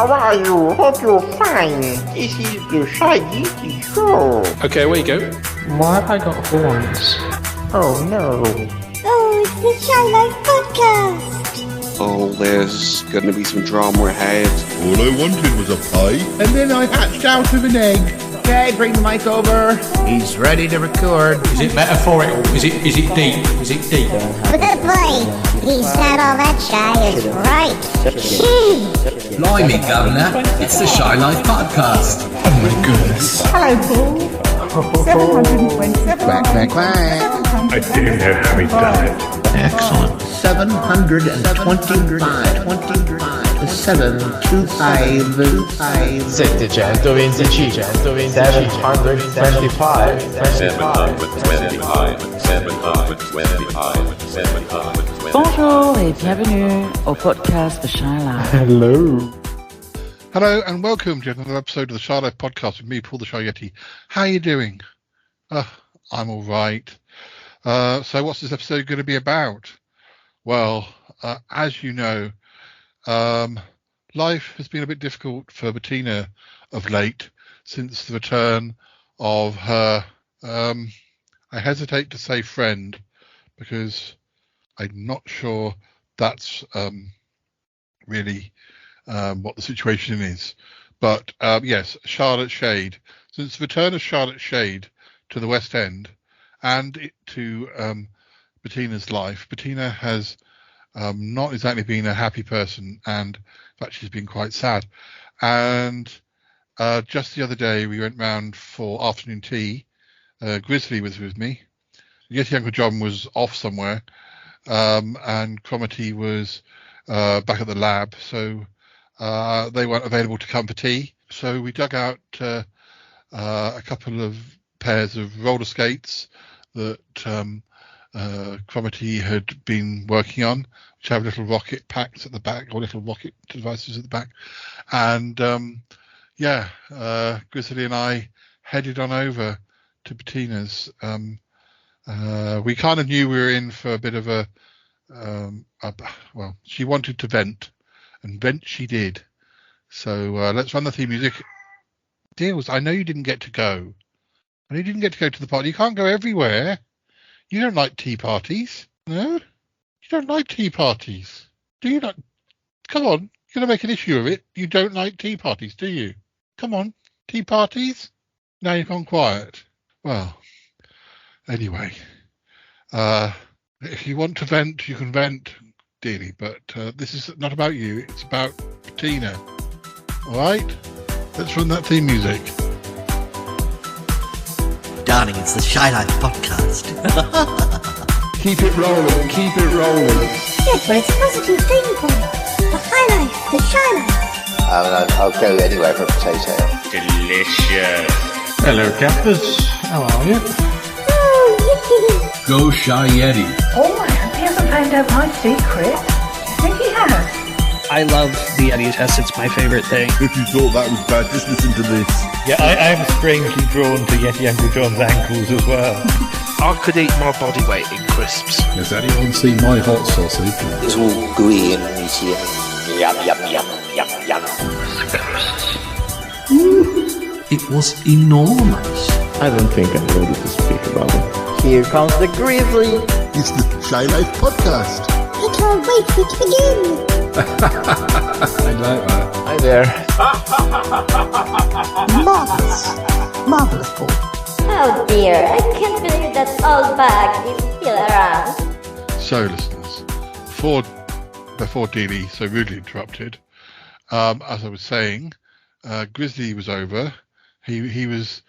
how are you? Hope you're fine. This is the Shy Geeky Show. Okay, away you go. Why have I got horns? Oh no. Oh, it's the Shy Life Podcast. Oh, there's going to be some drama ahead. All I wanted was a pie, and then I hatched out of an egg. Okay, bring the mic over. He's ready to record. Is it metaphorical? Is it deep? Is it deep? Good boy. He's not all that shy, is right. Blimey, Governor. It's the Shy Life Podcast. Oh my goodness. Hello, Paul. 727. Quack. I do know how he done it. Excellent. 725. 725. 725. Bonjour et bienvenue au podcast The Shy Life. Hello and welcome to another episode of the Shy Life Podcast with me, Paul the Shy Yeti. How are you doing? I'm all right. So what's this episode going to be about? Well, as you know, life has been a bit difficult for Bettina of late since the return of her, I hesitate to say friend because I'm not sure that's really what the situation is. But yes, Charlotte Shade. Since the return of Charlotte Shade to the West End and to Bettina's life, Bettina has not exactly been a happy person, and in fact she's been quite sad. And just the other day we went round for afternoon tea. Grizzly was with me. Yeti Uncle John was off somewhere, and Cromitty was back at the lab, so they weren't available to come for tea. So we dug out a couple of pairs of roller skates that Cromitty had been working on, which have little rocket packs at the back, or little rocket devices at the back. And Grizzly and I headed on over to Bettina's. We kind of knew we were in for a bit of well, she wanted to vent, and vent she did. So let's run the theme music. Deals, I know you didn't get to go. I know you didn't get to go to the party. You can't go everywhere. You don't like tea parties, no? You don't like tea parties, do you not? Come on, you're going to make an issue of it. You don't like tea parties, do you? Come on, tea parties? Now you've gone quiet. Well, anyway, if you want to vent, you can vent, dearly, but this is not about you. It's about Bettina. All right? Let's run that theme music. Darling, it's the Shy Life Podcast. Keep it rolling, keep it rolling. Yeah, but it's a positive thing, Paul. The High Life, the Shy Life. I'll go anywhere for a potato. Delicious. Hello, campers. How are you? Oh, yippee. Go Shy Yeti. Oh, I hope he hasn't found out my secret. I think he has. I love the Yeti test. It's my favorite thing. If you thought that was bad, just listen to this. Yeah, I'm strangely drawn to Yeti Uncle John's ankles as well. I could eat my body weight in crisps. Has anyone seen my hot sausage? It's all gooey and meaty and yum. It was enormous. I don't think I'm ready to speak about it. Here comes the Grizzly. It's the Shy Life Podcast. I can't wait for it to begin. I like that. Hi there. Marvellous, Paul. Oh dear, I can't believe that old bag is still around. So, listeners, before Dealey so rudely interrupted, as I was saying, Grizzly was over. He was,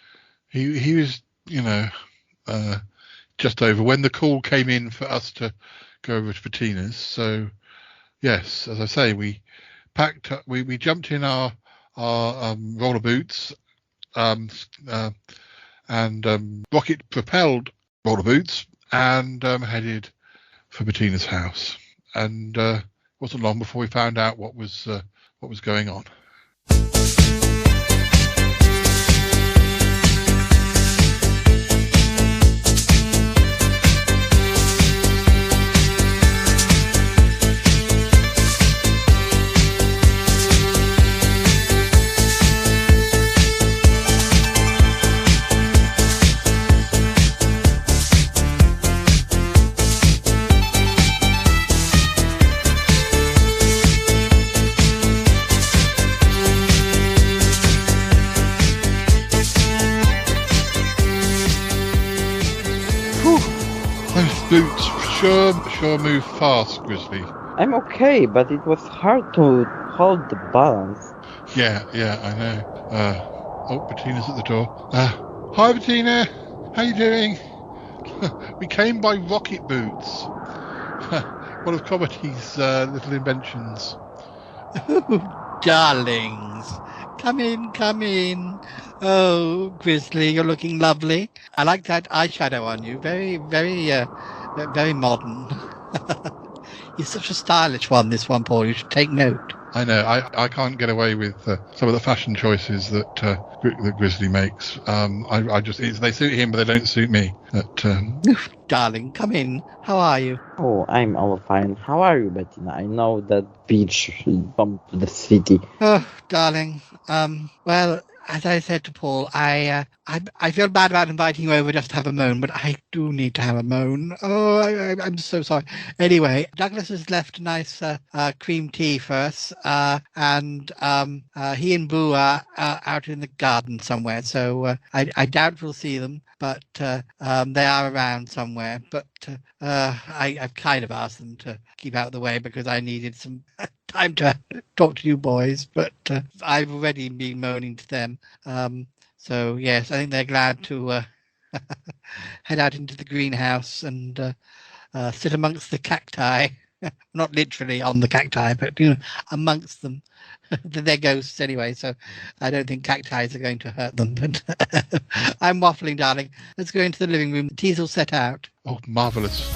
just over when the call came in for us to go over to Bettina's. So, yes, as I say, we packed up, we jumped in our roller boots, and rocket propelled roller boots, and headed for Bettina's house. And it wasn't long before we found out what was going on. Boots, sure move fast, Grizzly. I'm okay, but it was hard to hold the balance. Yeah, I know. Bettina's at the door. Hi, Bettina. How you doing? We came by rocket boots. One of Comedy's little inventions. Darlings, come in. Oh, Grizzly, you're looking lovely. I like that eyeshadow on you. Very modern. You're such a stylish one, this one, Paul. You should take note. I know. I can't get away with some of the fashion choices that Grizzly makes. They suit him, but they don't suit me. Darling, come in. How are you? Oh, I'm all fine. How are you, Bettina? I know that beach bumped the city. Oh, darling. Well, as I said to Paul, I feel bad about inviting you over just to have a moan, but I do need to have a moan. Oh, I'm so sorry. Anyway, Douglas has left a nice cream tea for us, and he and Boo are out in the garden somewhere, so I doubt we'll see them, but they are around somewhere. But I've kind of asked them to keep out of the way because I needed some time to talk to you boys, but I've already been moaning to them. So yes, I think they're glad to head out into the greenhouse and sit amongst the cacti. Not literally on the cacti, but amongst them. They're ghosts anyway, so I don't think cacti are going to hurt them. But I'm waffling, darling. Let's go into the living room. The tea's all set out. Oh, marvelous.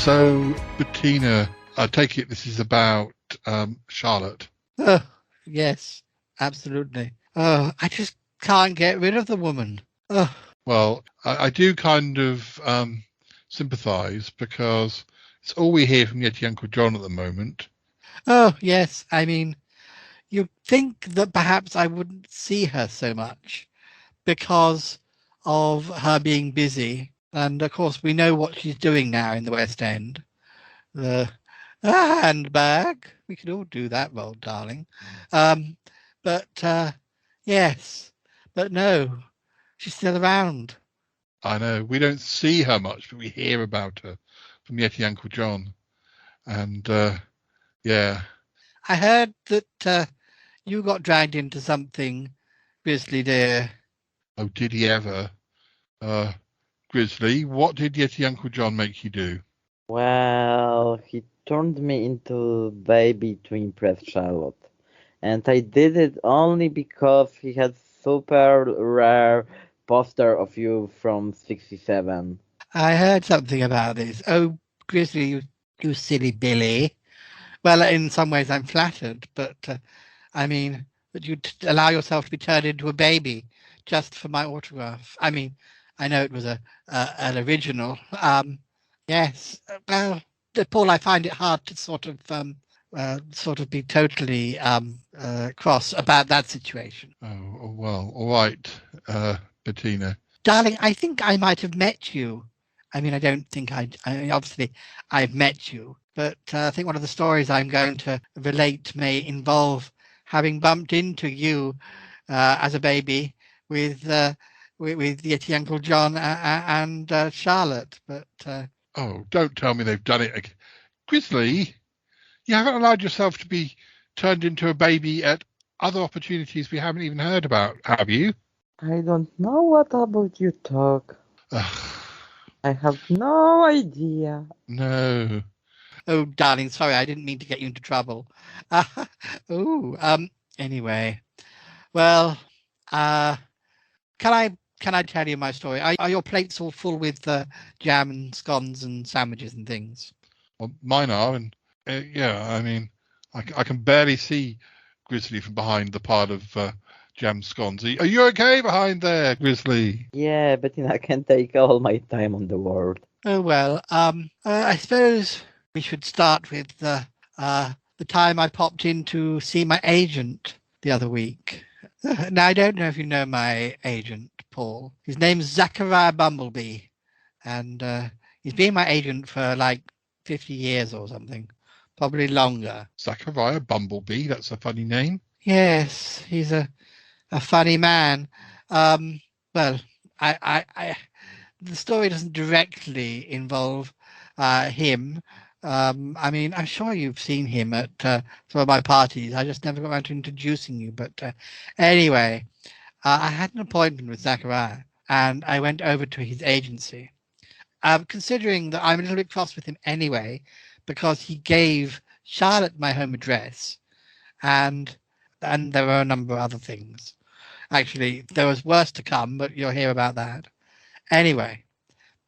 So, Bettina, I take it this is about Charlotte. Oh, yes, absolutely. Oh, I just can't get rid of the woman. Oh. Well, I do kind of sympathise because it's all we hear from Yeti Uncle John at the moment. Oh, yes. I mean, you'd think that perhaps I wouldn't see her so much because of her being busy. And, of course, we know what she's doing now in the West End. The handbag. We could all do that role, darling. Yes. But no, she's still around. I know. We don't see her much, but we hear about her from Yeti Uncle John. And, yeah. I heard that you got dragged into something, Grizzly dear. Oh, did he ever? Grizzly, what did Yeti Uncle John make you do? Well, he turned me into baby to impress Charlotte. And I did it only because he had super rare poster of you from 67. I heard something about this. Oh, Grizzly, you silly Billy. Well, in some ways I'm flattered, but I mean, that you'd allow yourself to be turned into a baby just for my autograph. I mean, I know it was an original. Yes. Well, Paul, I find it hard to sort of be totally cross about that situation. Oh, well, all right, Bettina. Darling, I think I might have met you. I mean, I don't think obviously I've met you, but I think one of the stories I'm going to relate may involve having bumped into you as a baby with Yeti Uncle John and Charlotte, but... Oh, don't tell me they've done it again. Grizzly, you haven't allowed yourself to be turned into a baby at other opportunities we haven't even heard about, have you? I don't know what about you talk. I have no idea. No. Oh, darling, sorry, I didn't mean to get you into trouble. Anyway. Well, can I tell you my story? Are your plates all full with jam and scones and sandwiches and things? Well, mine are, and yeah, I mean, I can barely see Grizzly from behind the pile of jam scones. Are you okay behind there, Grizzly? Yeah, but I can take all my time on the world. Oh well. I suppose we should start with the time I popped in to see my agent the other week. Now I don't know if you know my agent, Paul. His name's Zachariah Bumblebee, and he's been my agent for like 50 years or something, probably longer. Zachariah Bumblebee, that's a funny name. Yes, he's a funny man. Well, I the story doesn't directly involve him. I mean, I'm sure you've seen him at some of my parties. I just never got around to introducing you. But anyway, I had an appointment with Zachariah, and I went over to his agency. Considering that I'm a little bit cross with him anyway, because he gave Charlotte my home address, and there were a number of other things. Actually, there was worse to come, but you'll hear about that. Anyway,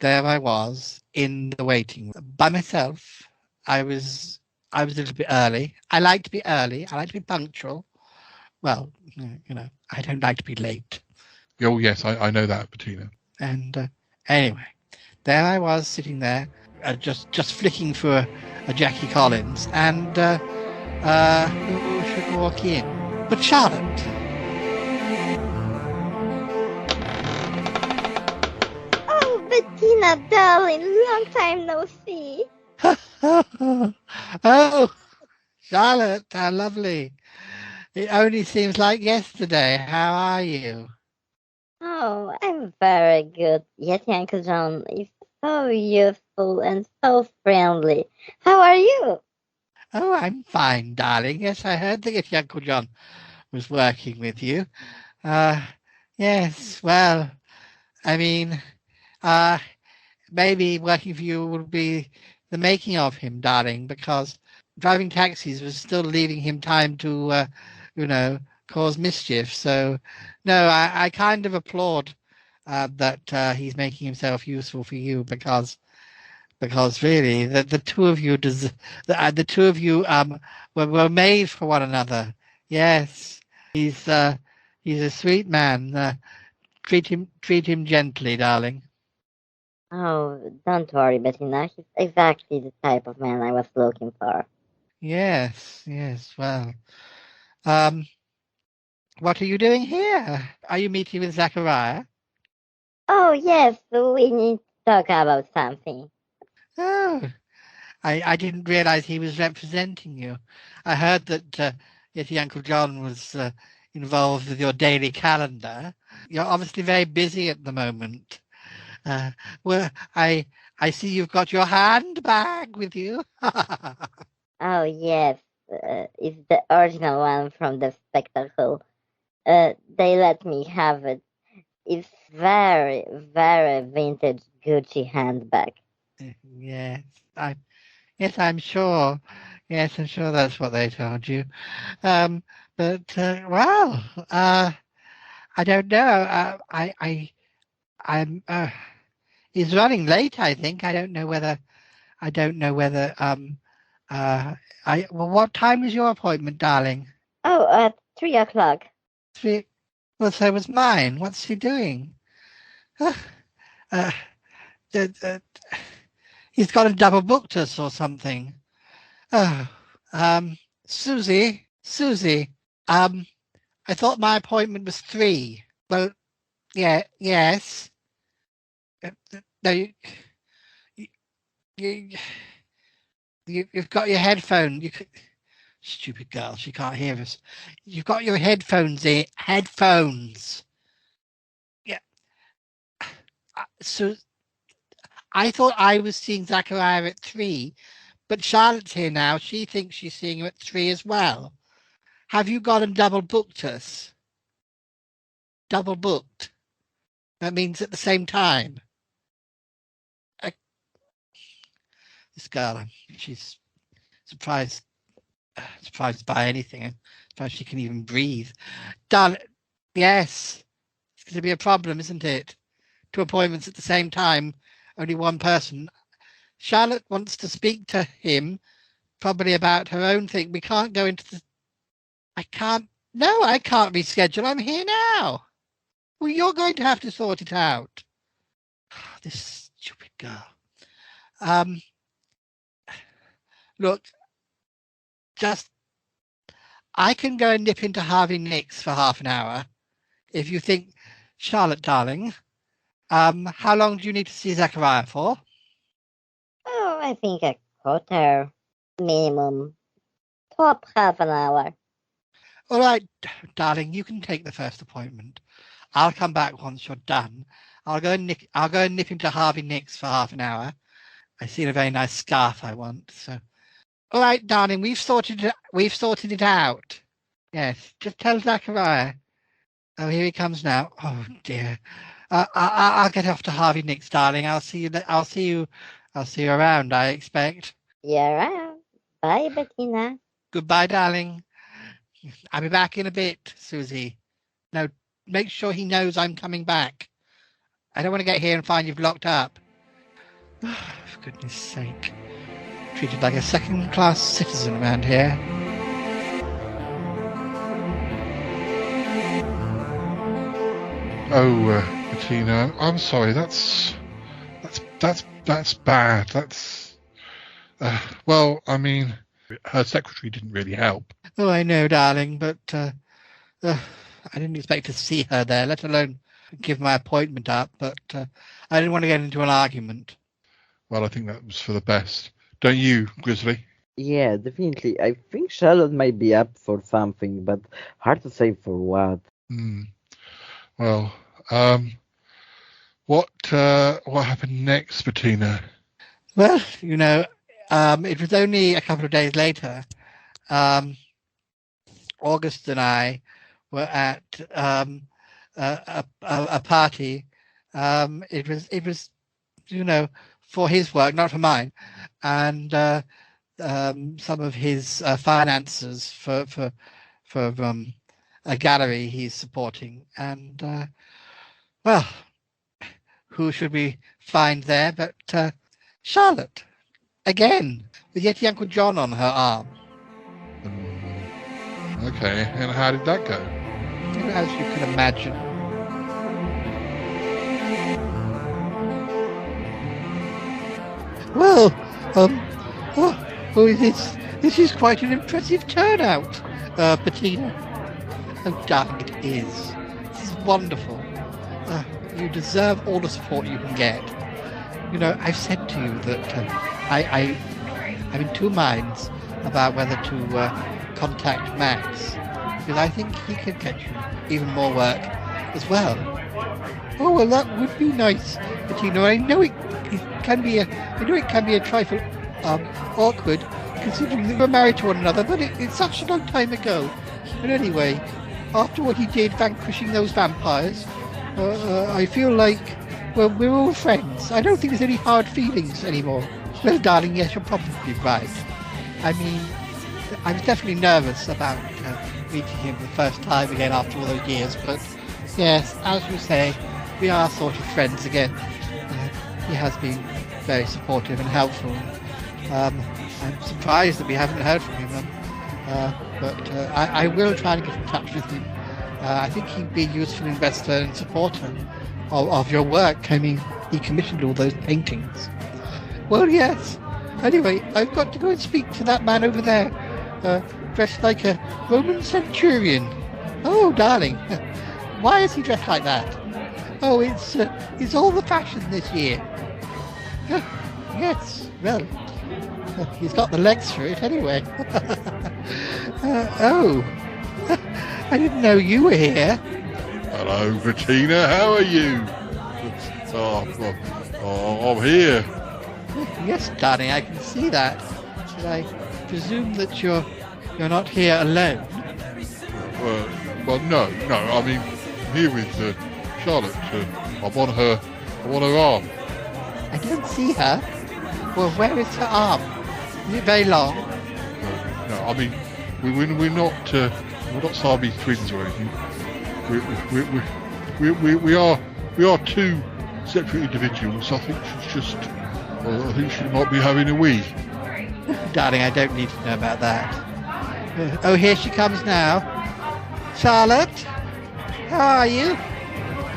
there I was in the waiting room by myself. I was a little bit early. I like to be early. I like to be punctual. Well, you know, I don't like to be late. Oh yes, I know that, Bettina. And anyway, there I was sitting there, just flicking through a Jackie Collins, and who should walk in but Charlotte. Bettina, darling, long time no see. Oh, Charlotte, how lovely. It only seems like yesterday. How are you? Oh, I'm very good. Yeti Uncle John is so youthful and so friendly. How are you? Oh, I'm fine, darling. Yes, I heard that Yeti Uncle John was working with you. Yes, well, I mean, maybe working for you would be the making of him, darling, because driving taxis was still leaving him time to, cause mischief. So, no, I kind of applaud that he's making himself useful for you, because really the two of you were made for one another. Yes, he's a sweet man. Treat him gently, darling. Oh, don't worry, Bettina. He's exactly the type of man I was looking for. Yes, well. What are you doing here? Are you meeting with Zachariah? Oh, yes, we need to talk about something. Oh, I didn't realize he was representing you. I heard that Yeti Uncle John was involved with your daily calendar. You're obviously very busy at the moment. Well, I see you've got your handbag with you. Oh, yes. It's the original one from the spectacle. They let me have it. It's very, very vintage Gucci handbag. Yes, I'm sure. Yes, I'm sure that's what they told you. Well, I don't know. He's running late, I think. I don't know whether. Well, what time is your appointment, darling? Oh, at 3 o'clock. 3. Well, so was mine. What's he doing? He's got a double booked us or something. Oh, Susie, I thought my appointment was 3. Well, yeah, yes. No, you've got your headphone. Stupid girl, she can't hear us. You've got your headphones in. Headphones. Yeah. So I thought I was seeing Zachariah at 3, but Charlotte's here now. She thinks she's seeing him at 3 as well. Have you gone and double booked us? Double booked. That means at the same time. This girl, she's surprised by anything. Surprised she can even breathe. Darling, yes, it's going to be a problem, isn't it? 2 appointments at the same time, only one person. Charlotte wants to speak to him, probably about her own thing. We can't go into the... I can't reschedule. I'm here now. Well, you're going to have to sort it out. This stupid girl. Look, I can go and nip into Harvey Nicks for half an hour. If you think, Charlotte, darling, how long do you need to see Zachariah for? Oh, I think a quarter minimum. Top half an hour. All right, darling, you can take the first appointment. I'll come back once you're done. I'll go and nip into Harvey Nicks for half an hour. I see a very nice scarf I want. So, all right, darling, we've sorted it out. Yes, just tell Zachariah. Oh, here he comes now. Oh dear. I'll get off to Harvey Nicks, darling. I'll see you around, I expect. You're around. Bye, Bettina. Goodbye, darling. I'll be back in a bit, Susie. No, make sure he knows I'm coming back. I don't want to get here and find you've locked up. For goodness sake. Treated like a second-class citizen around here. Oh, Bettina, I'm sorry. That's bad. Well, I mean, her secretary didn't really help. Oh, I know, darling, but I didn't expect to see her there, let alone give my appointment up. But I didn't want to get into an argument. Well, I think that was for the best. Don't you, Grizzly? Yeah, definitely. I think Charlotte might be up for something, but hard to say for what. Well, what happened next, Bettina? Well, it was only a couple of days later. August and I were at a party. It was for his work, not for mine, and some of his finances for a gallery he's supporting. And well, who should we find there but Charlotte again, with Yeti Uncle John on her arm. Okay, and how did that go? As you can imagine. Well, this is quite an impressive turnout, Bettina. Oh, darling, it is. This is wonderful. You deserve all the support you can get. I've said to you that I'm in two minds about whether to contact Max, because I think he could get you even more work as well. Oh, well, that would be nice, but I know it can be a trifle awkward, considering that we're married to one another, but it's such a long time ago. But anyway, after what he did vanquishing those vampires, I feel like, well, we're all friends. I don't think there's any hard feelings anymore. Well, darling, yes, you're probably right. I mean, I was definitely nervous about meeting him the first time again after all those years, but yes, as you say, we are sort of friends again. He has been very supportive and helpful. I'm surprised that we haven't heard from him, but I will try to get in touch with him. I think he'd be a useful investor and supporter of your work. I mean, he commissioned all those paintings. Well, yes. Anyway, I've got to go and speak to that man over there, dressed like a Roman centurion. Oh, darling, why is he dressed like that? Oh, it's all the fashion this year. Yes, well, he's got the legs for it anyway. Oh, I didn't know you were here. Hello, Bettina, how are you? I'm here. Yes, darling, I can see that. But I presume that you're not here alone. Well, no. I mean, I'm here with Charlotte. I'm on her arm. I don't see her. Well, where is her arm? Is it very long? No. I mean, we're not Siamese twins or anything. We are two separate individuals. I think she might be having a wee. Darling, I don't need to know about that. Oh, here she comes now. Charlotte, how are you?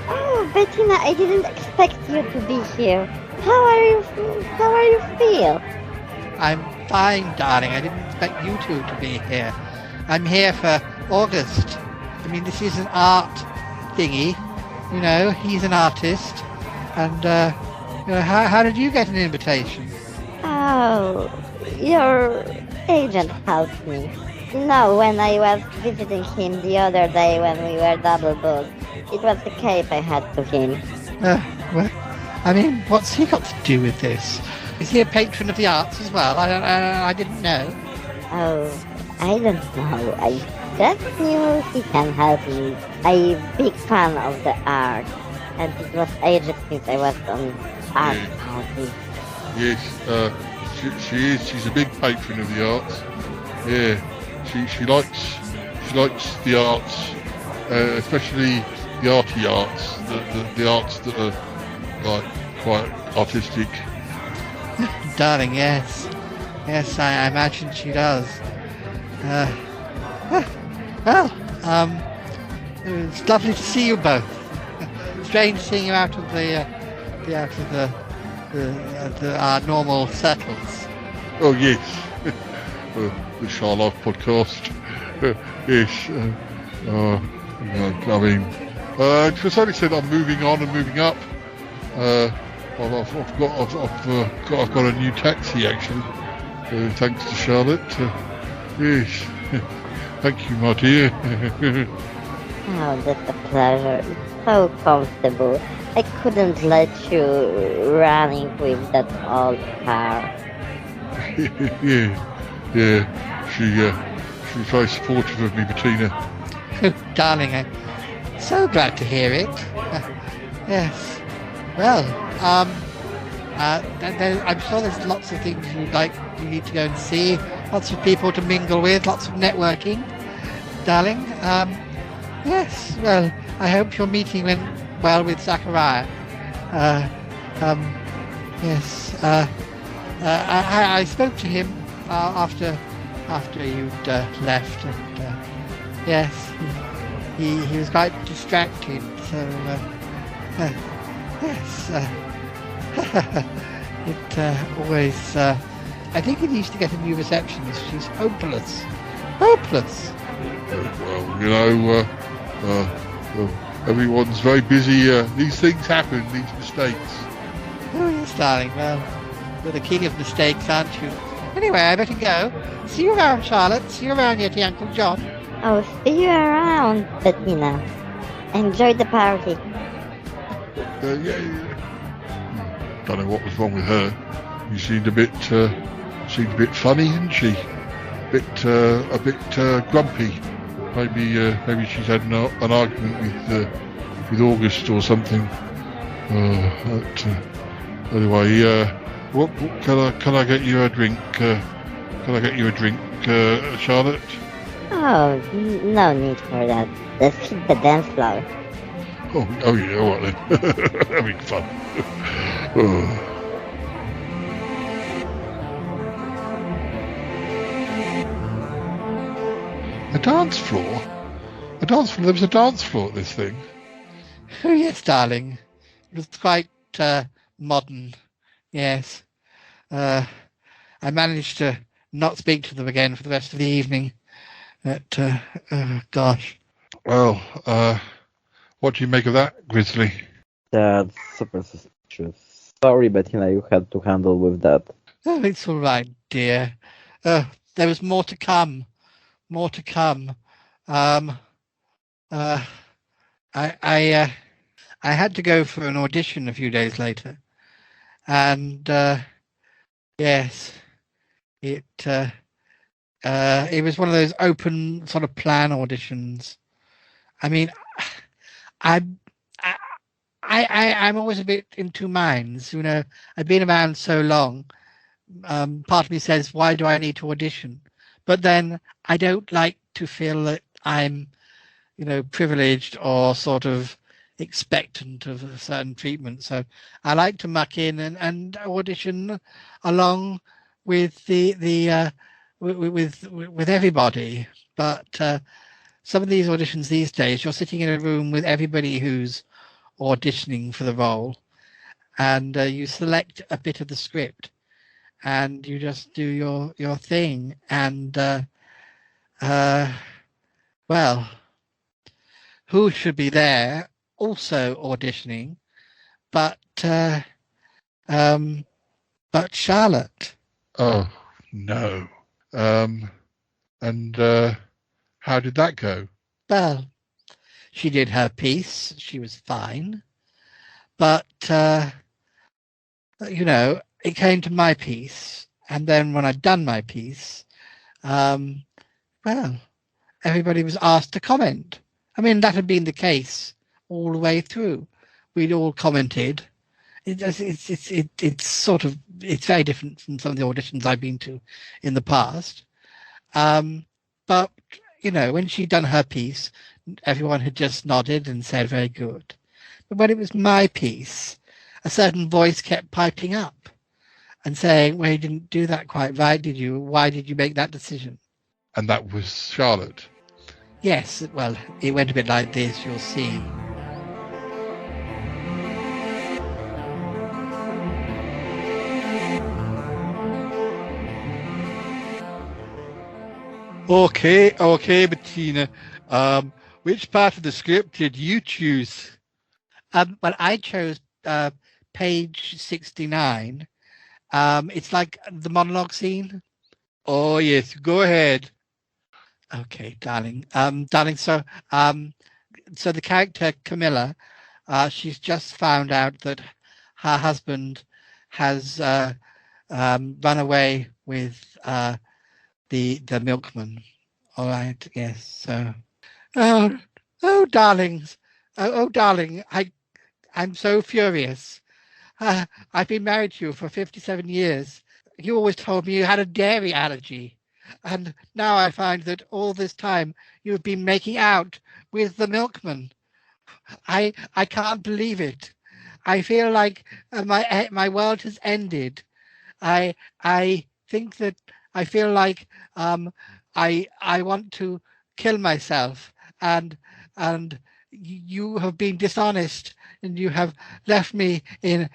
Oh, Bettina, I didn't expect you to be here. How are you feel? I'm fine, darling. I didn't expect you two to be here. I'm here for August. I mean, this is an art thingy. You know, he's an artist. And, you know, how did you get an invitation? Oh, your agent helped me. You know, when I was visiting him the other day when we were double booked, it was the cape I had to him. Well, I mean, what's he got to do with this? Is he a patron of the arts as well? I didn't know. Oh, I don't know. I just knew he can help me. I'm a big fan of the art, and it was ages since I was on art party. Yes, she is. She's a big patron of the arts. Yeah, she likes the arts, especially the arty arts, the arts that are like quite artistic. Darling, yes, I imagine she does. Well, it's lovely to see you both. Strange seeing you out of our normal circles. Oh yes, the Shy Life podcast. Yes. I mean, to some extent, I'm moving on and moving up. I've got a new taxi actually, thanks to Charlotte. Yes, thank you, my dear. Oh, that's a pleasure. It's so comfortable. I couldn't let you running with that old car. yeah. She's very supportive of me, Bettina. Oh, darling, I'm so glad to hear it. Yes. Well, I'm sure there's lots of things you need to go and see, lots of people to mingle with, lots of networking, darling. Yes, well, I hope your meeting went well with Zachariah. Yes, I spoke to him after you'd left, and yes, he was quite distracted, so yes, it always, I think he needs to get a new receptionist. She's hopeless. Well, you know, everyone's very busy. These things happen, these mistakes. Oh yes, darling, well, you're the king of mistakes, aren't you? Anyway, I better go. See you around, Charlotte. See you around, Yeti Uncle John. Oh, see you around, Bettina. Enjoy the party. Yeah. Don't know what was wrong with her. You seemed a bit funny, didn't she? A bit grumpy. Maybe she's had an argument with August or something. Anyway, what can I get you a drink? Can I get you a drink, Charlotte? Oh, no need for that. Let's hit the dance floor. Oh yeah, all right then. Having fun. A dance floor? There was a dance floor at this thing. Oh yes, darling. It was quite modern. Yes. I managed to not speak to them again for the rest of the evening. But, gosh. Well, what do you make of that, Grizzly? That's super suspicious. Sorry, Bettina, you had to handle with that. Oh, it's all right, dear. There was more to come. I had to go for an audition a few days later, and yes, it was one of those open sort of plan auditions. I mean, I'm always a bit in two minds. You know, I've been around so long. Part of me says, why do I need to audition? But then I don't like to feel that I'm, you know, privileged or sort of expectant of a certain treatment. So I like to muck in and audition along with with everybody. But some of these auditions these days, you're sitting in a room with everybody who's auditioning for the role, and you select a bit of the script, and you just do your thing. And well, who should be there also auditioning, but Charlotte. Oh no. And how did that go? Well, she did her piece. She was fine. But, you know, it came to my piece. And then when I'd done my piece, well, everybody was asked to comment. I mean, that had been the case all the way through. We'd all commented. It's sort of, it's very different from some of the auditions I've been to in the past. But, you know, when she'd done her piece, everyone had just nodded and said, very good. But when it was my piece, a certain voice kept piping up and saying, well, you didn't do that quite right, did you? Why did you make that decision? And that was Charlotte. Yes, well, it went a bit like this, you'll see. Okay, Bettina. Which part of the script did you choose? Well, I chose page 69. It's like the monologue scene. Oh yes, go ahead. Okay, darling. So the character Camilla, she's just found out that her husband has run away with the milkman. All right, yes. So, oh, darlings, darling, I'm so furious. I've been married to you for 57 years. You always told me you had a dairy allergy, and now I find that all this time you've been making out with the milkman. I can't believe it. I feel like my world has ended. I think that I feel like I want to kill myself, and you have been dishonest, and you have left me in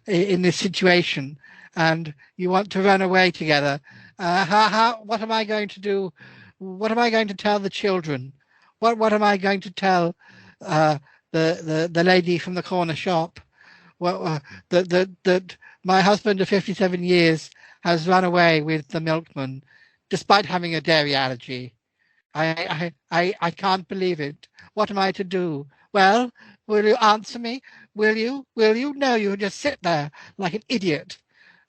this situation, and you want to run away together. What am I going to do? What am I going to tell the children? What am I going to tell the lady from the corner shop? That my husband of 57 years has run away with the milkman, despite having a dairy allergy. I can't believe it. What am I to do? Well, will you answer me? Will you? No, you just sit there like an idiot.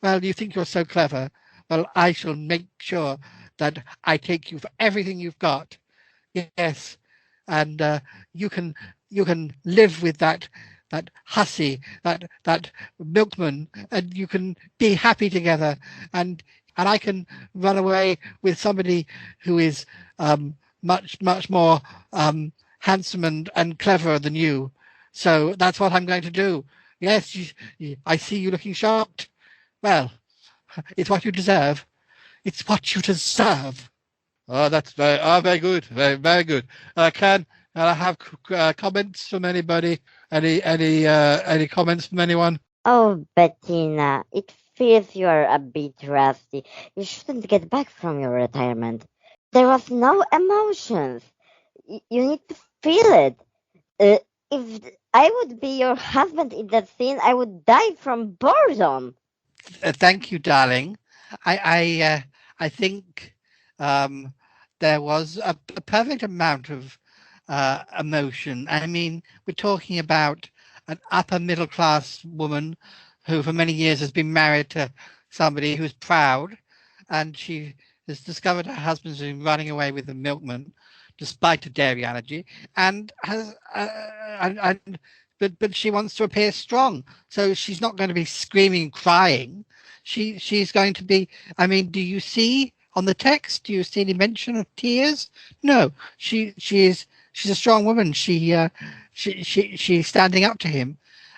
Well, you think you're so clever. Well, I shall make sure that I take you for everything you've got. Yes, and you can live with that hussy, that milkman, and you can be happy together, and I can run away with somebody who is much more handsome and clever than you. So that's what I'm going to do. Yes, I see you looking shocked. Well, it's what you deserve. It's what you deserve. Oh, that's very good. Very good. Can I have comments from anybody? Any comments from anyone? Oh, Bettina, it feels you are a bit rusty. You shouldn't get back from your retirement. There was no emotions. You need to feel it. If I would be your husband in that scene, I would die from boredom. Thank you, darling. I think there was a perfect amount of emotion. I mean, we're talking about an upper middle class woman who for many years has been married to somebody who's proud, and she has discovered her husband's been running away with the milkman despite a dairy allergy, and has but she wants to appear strong, so she's not going to be screaming, crying. She's going to be. I mean, do you see on the text? Do you see any mention of tears? No, she's a strong woman. She's standing up to him,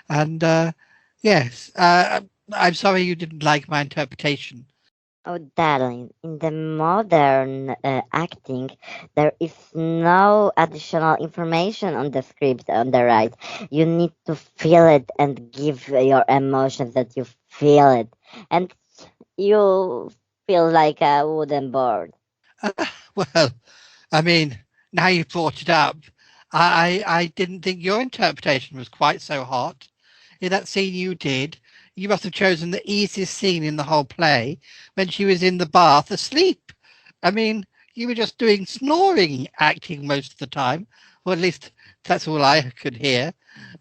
and yes. I'm sorry you didn't like my interpretation. Oh, darling, in the modern acting, there is no additional information on the script on the right. You need to feel it and give your emotions that you feel it. And you feel like a wooden board. Well, I mean, now you've brought it up, I didn't think your interpretation was quite so hot. In that scene you did, you must have chosen the easiest scene in the whole play when she was in the bath asleep. I mean, you were just doing snoring acting most of the time, or at least that's all I could hear.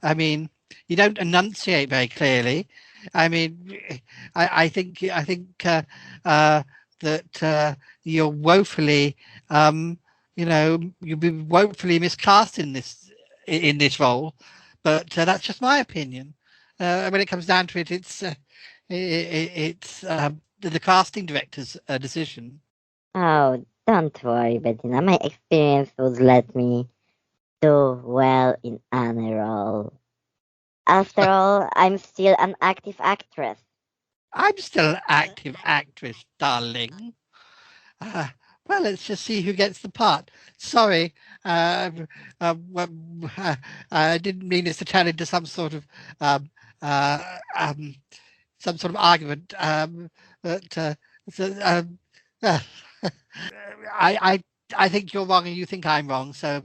I mean, you don't enunciate very clearly. I mean, I think that you're woefully, you've been woefully miscast in this role, but that's just my opinion. When it comes down to it, it's the casting director's decision. Oh, don't worry, Bettina. My experience would let me do well in any role. After all, I'm still an active actress. I'm still an active actress, darling. Well, let's just see who gets the part. Sorry, I didn't mean this to turn into some sort of argument. I think you're wrong and you think I'm wrong. So,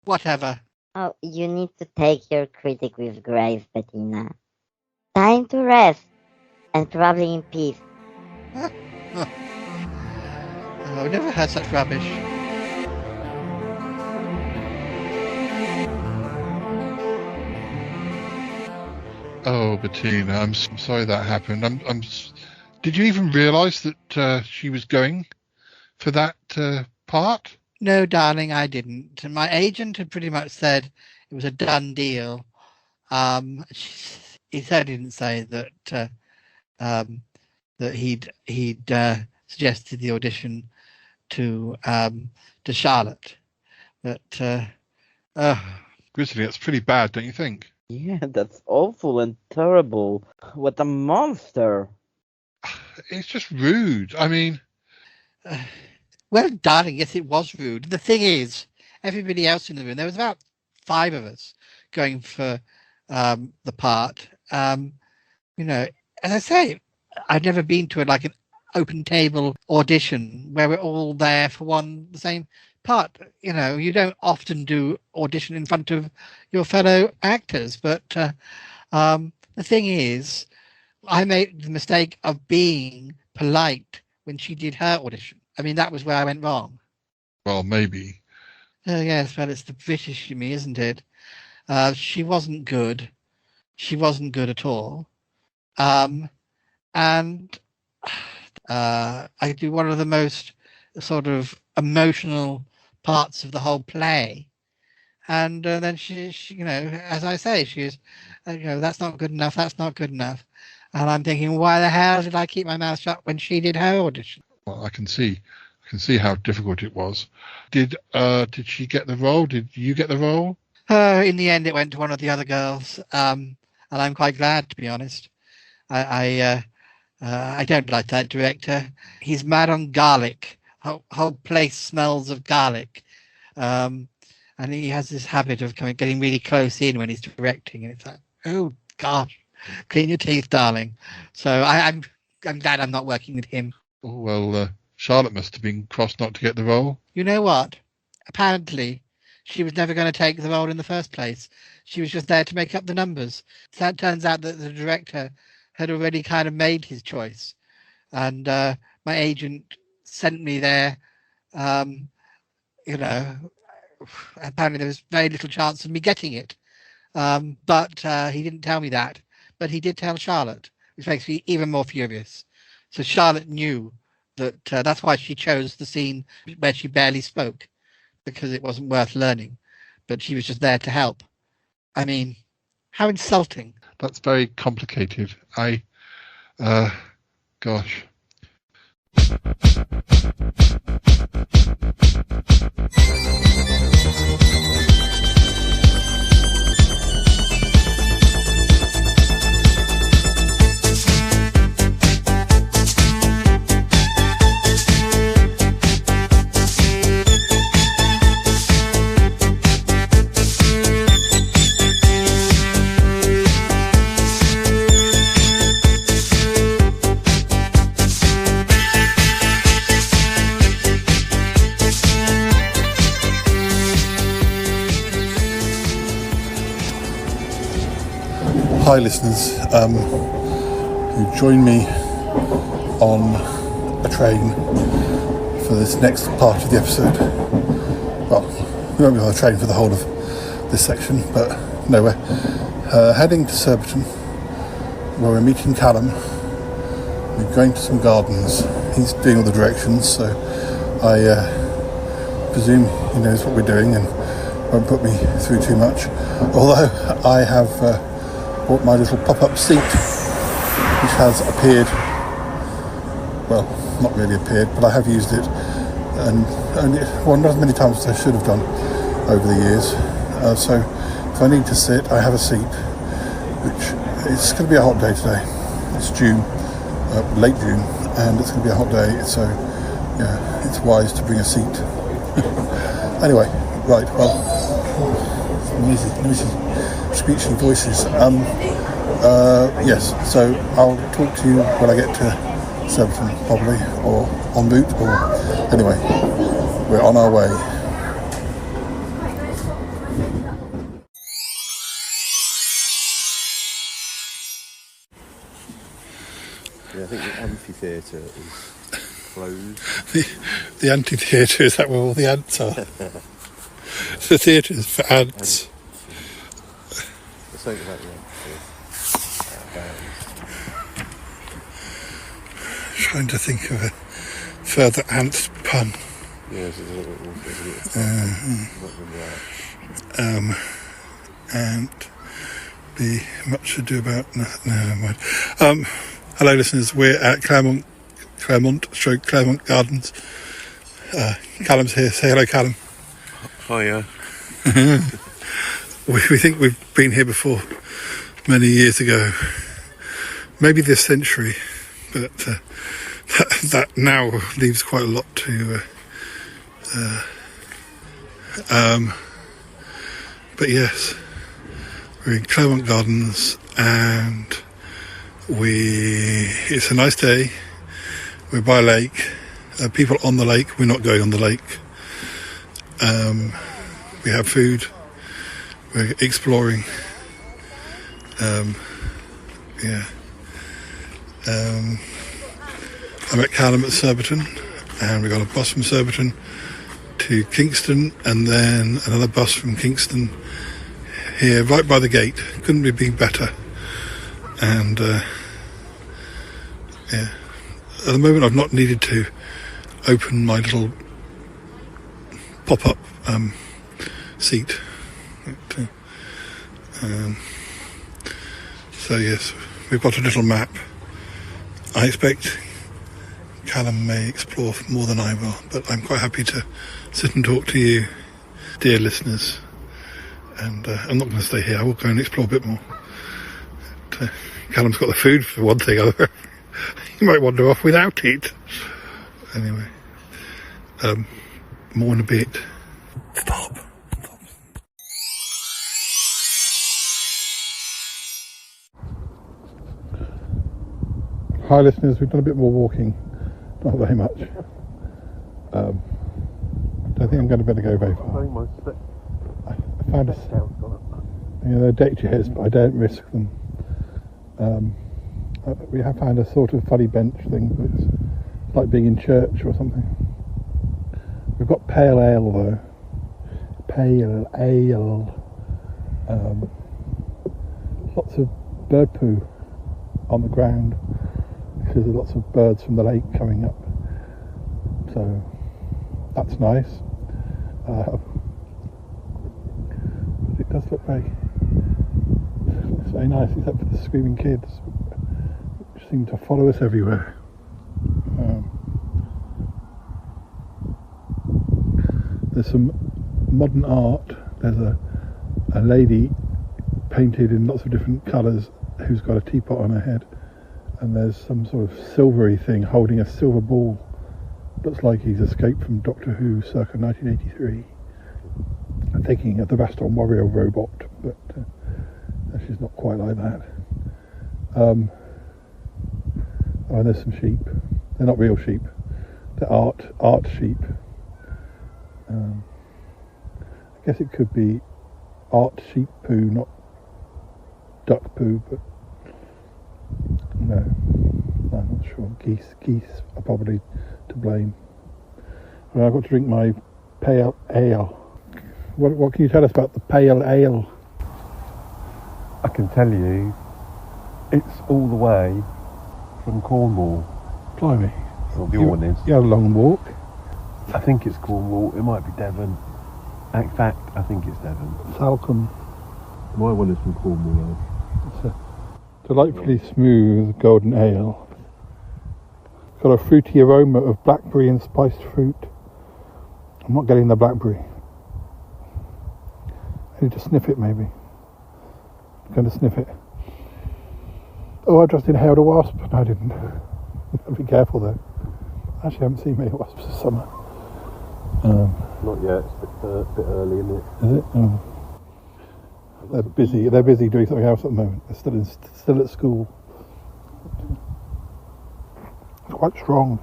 whatever. Oh, you need to take your critic with grace, Bettina. Time to rest, and probably in peace. Oh, I've never heard such rubbish. Oh, Bettina, I'm sorry that happened. Did you even realise that she was going for that part? No, darling, I didn't. And my agent had pretty much said it was a done deal. He certainly didn't say that that he'd suggested the audition to Charlotte. But Grizzly, that's pretty bad, don't you think? Yeah, that's awful and terrible. What a monster! It's just rude. I mean, well, darling, yes, it was rude. The thing is, everybody else in the room, there was about 5 of us going for the part. As I say, I've never been to an open table audition where we're all there for the same part. You don't often do audition in front of your fellow actors, but the thing is, I made the mistake of being polite when she did her audition. I mean, that was where I went wrong. Well, maybe. Oh, yes, well, it's the British in me, isn't it? She wasn't good. She wasn't good at all. And I do one of the most sort of emotional parts of the whole play. And then she, as I say, she's, that's not good enough, that's not good enough. And I'm thinking, why the hell did I keep my mouth shut when she did her audition? Well, I can see how difficult it was. Did she get the role? Did you get the role? In the end, it went to one of the other girls, and I'm quite glad, to be honest. I don't like that director. He's mad on garlic. Whole place smells of garlic, and he has this habit of getting really close in when he's directing, and it's like, oh gosh, clean your teeth, darling. So I'm glad I'm not working with him. Oh, well, Charlotte must have been cross not to get the role. You know what? Apparently, she was never going to take the role in the first place. She was just there to make up the numbers. So it turns out that the director had already kind of made his choice. And my agent sent me there. Apparently there was very little chance of me getting it. But he didn't tell me that. But he did tell Charlotte, which makes me even more furious. So Charlotte knew that that's why she chose the scene where she barely spoke, because it wasn't worth learning. But she was just there to help. I mean, how insulting. That's very complicated. Gosh. Hi listeners, who join me on a train for this next part of the episode. Well, we won't be on a train for the whole of this section, but no, we're heading to Surbiton, where we're meeting Callum. We're going to some gardens. He's doing all the directions, so I presume he knows what we're doing and won't put me through too much. Although I have bought my little pop-up seat, which has appeared, well, not really appeared, but I have used it, and not as many times as I should have done over the years. So if I need to sit, I have a seat, which it's going to be a hot day today. It's June, late June, and it's going to be a hot day, so yeah, it's wise to bring a seat. Anyway, right, well, noisy screeching voices. Yes, so I'll talk to you when I get to Surbiton, probably, or en route, or anyway, we're on our way. Yeah, I think the amphitheatre is closed. The amphitheatre, is that where all the ants are? The theatre is for ants. There's something about the amphitheatre. Trying to think of a further ant pun. Yes, there's a little and be much to do about nothing. No, never mind. Hello listeners, we're at Claremont Gardens. Callum's here. Say hello, Callum. Hiya. We think we've been here before, many years ago, maybe this century, but that now leaves quite a lot to. But yes, we're in Claremont Gardens, and it's a nice day. We're by a lake. People on the lake. We're not going on the lake. We have food. We're exploring. I'm at Callum at Surbiton, and we got a bus from Surbiton to Kingston, and then another bus from Kingston here, right by the gate. Couldn't be been better. And at the moment I've not needed to open my little pop-up seat. So yes, we've got a little map. I expect Callum may explore more than I will, but I'm quite happy to sit and talk to you, dear listeners. And I'm not going to stay here. I will go and explore a bit more. But, Callum's got the food for one thing. Otherwise, he might wander off without it. Anyway, more in a bit. Stop. Hi listeners, we've done a bit more walking. Not very much. I don't think I'm going to better go very far. I found they're deck chairs, but I don't risk them. We have found a sort of funny bench thing, but it's like being in church or something. We've got pale ale though. Pale ale. Lots of bird poo on the ground because there's lots of birds from the lake coming up. So that's nice. It does look very nice, except for the screaming kids, which seem to follow us everywhere. There's some modern art. There's a lady painted in lots of different colours who's got a teapot on her head, and there's some sort of silvery thing holding a silver ball. Looks like he's escaped from Doctor Who circa 1983. I'm thinking of the Raston Warrior robot, but she's not quite like that. And there's some sheep. They're not real sheep. They're art sheep. I guess it could be art sheep poo, not duck poo, but no, I'm not sure. Geese are probably to blame. Well, I've got to drink my pale ale. What can you tell us about the pale ale? I can tell you, it's all the way from Cornwall. Blimey. Well, your one is. You had a long walk. I think it's Cornwall. It might be Devon. In fact, I think it's Devon. Salcombe. My one is from Cornwall. It's a delightfully smooth golden ale. Got a fruity aroma of blackberry and spiced fruit. I'm not getting the blackberry. I need to sniff it, maybe. I'm going to sniff it. Oh, I just inhaled a wasp. No, I didn't. Be careful though. Actually, I haven't seen many wasps this summer. Not yet. It's a bit early, isn't it? Is it? They're busy. They're busy doing something else at the moment. They're still at school. It's quite strong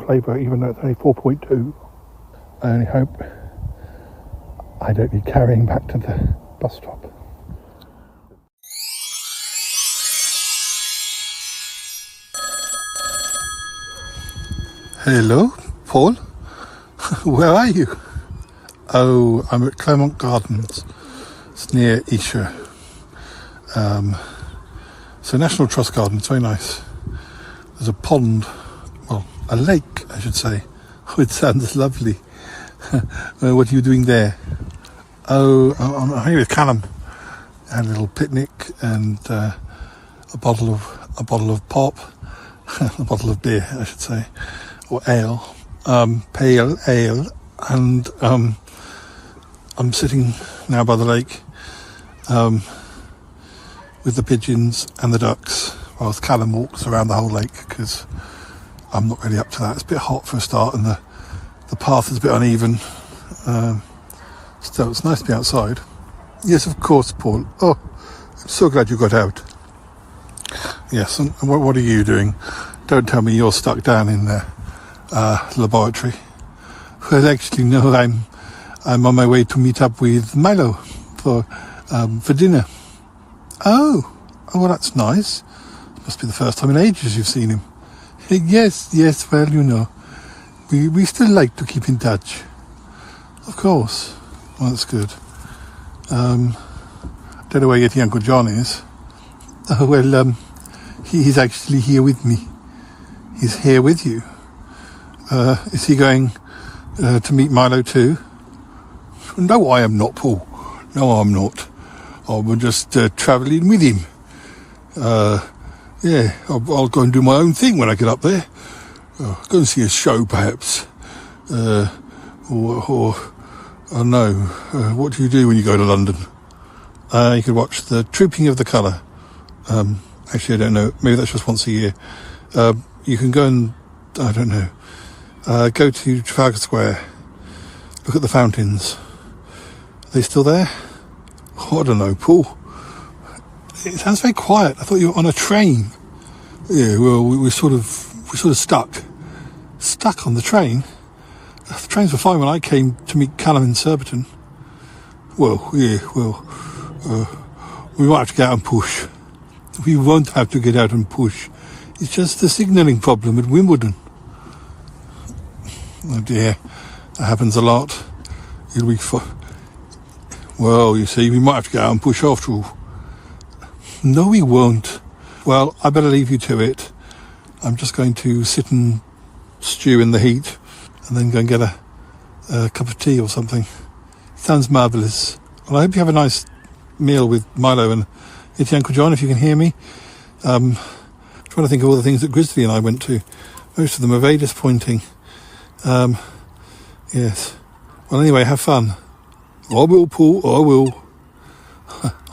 flavour, even though it's only 4.2. I only hope I don't be carrying back to the bus stop. Hello, Paul. Where are you? Oh, I'm at Claremont Gardens. It's near Esher. So National Trust Garden, it's very nice. There's a pond, well, a lake, I should say. Oh, it sounds lovely. What are you doing there? Oh, I'm here with Callum. Had a little picnic and a bottle of pop, a bottle of beer, I should say, or ale, pale ale, and I'm sitting now by the lake with the pigeons and the ducks, whilst Callum walks around the whole lake because I'm not really up to that. It's a bit hot for a start, and the path is a bit uneven. Still, it's nice to be outside. Yes, of course, Paul. Oh, I'm so glad you got out. Yes, and what are you doing? Don't tell me you're stuck down in the laboratory. Well, actually, no, I'm on my way to meet up with Milo for dinner. Oh, well, that's nice. Must be the first time in ages you've seen him. Yes, well, you know, we still like to keep in touch. Of course. Well, that's good. Don't know where Yeti Uncle John is. Oh, well, he's actually here with me. He's here with you. Is he going to meet Milo too? No, I am not, Paul. No, I'm not. I'm just travelling with him. Yeah, I'll go and do my own thing when I get up there. Go and see a show, perhaps. Or no. What do you do when you go to London? You could watch the Trooping of the Colour. Actually, I don't know. Maybe that's just once a year. You can go and, I don't know, go to Trafalgar Square. Look at the fountains. Are they still there? Oh, I don't know, Paul. It sounds very quiet. I thought you were on a train. Yeah, well, we're sort of stuck on the train. The trains were fine when I came to meet Callum in Surbiton. Well, yeah, we might have to get out and push. We won't have to get out and push. It's just the signalling problem at Wimbledon. Oh dear, that happens a lot. It'll be well, you see, we might have to get out and push after all. No, we won't. Well, I better leave you to it. I'm just going to sit and stew in the heat and then go and get a cup of tea or something. Sounds marvellous. Well, I hope you have a nice meal with Milo and Yeti Uncle John, if you can hear me. Trying to think of all the things that Grizzly and I went to. Most of them are very disappointing. Yes. Well, anyway, have fun. I will, Paul, I will.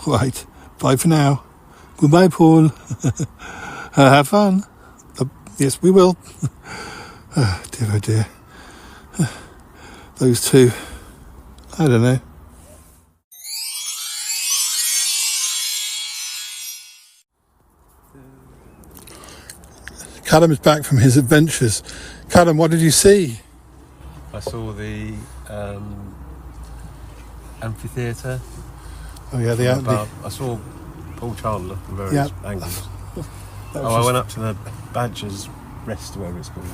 Right. Bye for now. Goodbye, Paul. Have fun. Yes, we will. Dear, oh dear. Those two. I don't know. Callum is back from his adventures. Callum, what did you see? I saw the amphitheatre. Oh yeah, I saw Paul Chandler from various Yeah. angles. That was I just- went up to the Badgers Rest, whatever it's called.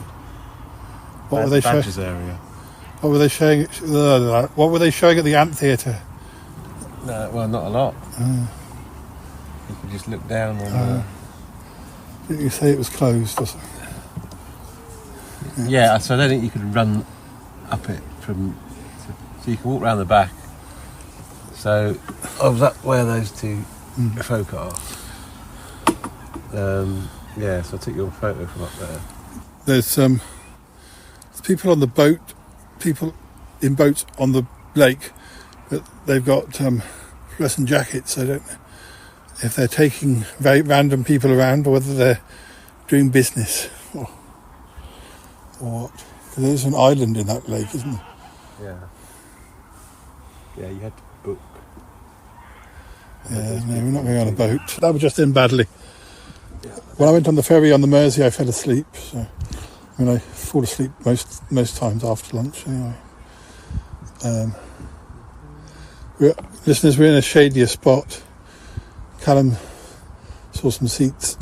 What were they showing? Badgers area. What were they showing? What were they showing at the amphitheatre? No, well, not a lot. You could just look down on. Didn't you say it was closed or something? Yeah, so I don't think you could run up it from. So you can walk round the back. So I was up where those two folk are. Yeah, so I took your photo from up there. There's people on the boat, people in boats on the lake, but they've got fluorescent jackets. I don't know if they're taking very random people around or whether they're doing business or what. 'Cause there's an island in that lake, isn't there? Yeah. Yeah, you had to book. Yeah, no, we're not going on a boat. That was just in badly. When I went on the ferry on the Mersey, I fell asleep. So, I mean, I fall asleep most times after lunch anyway. Listeners, we're in a shadier spot. Callum saw some seats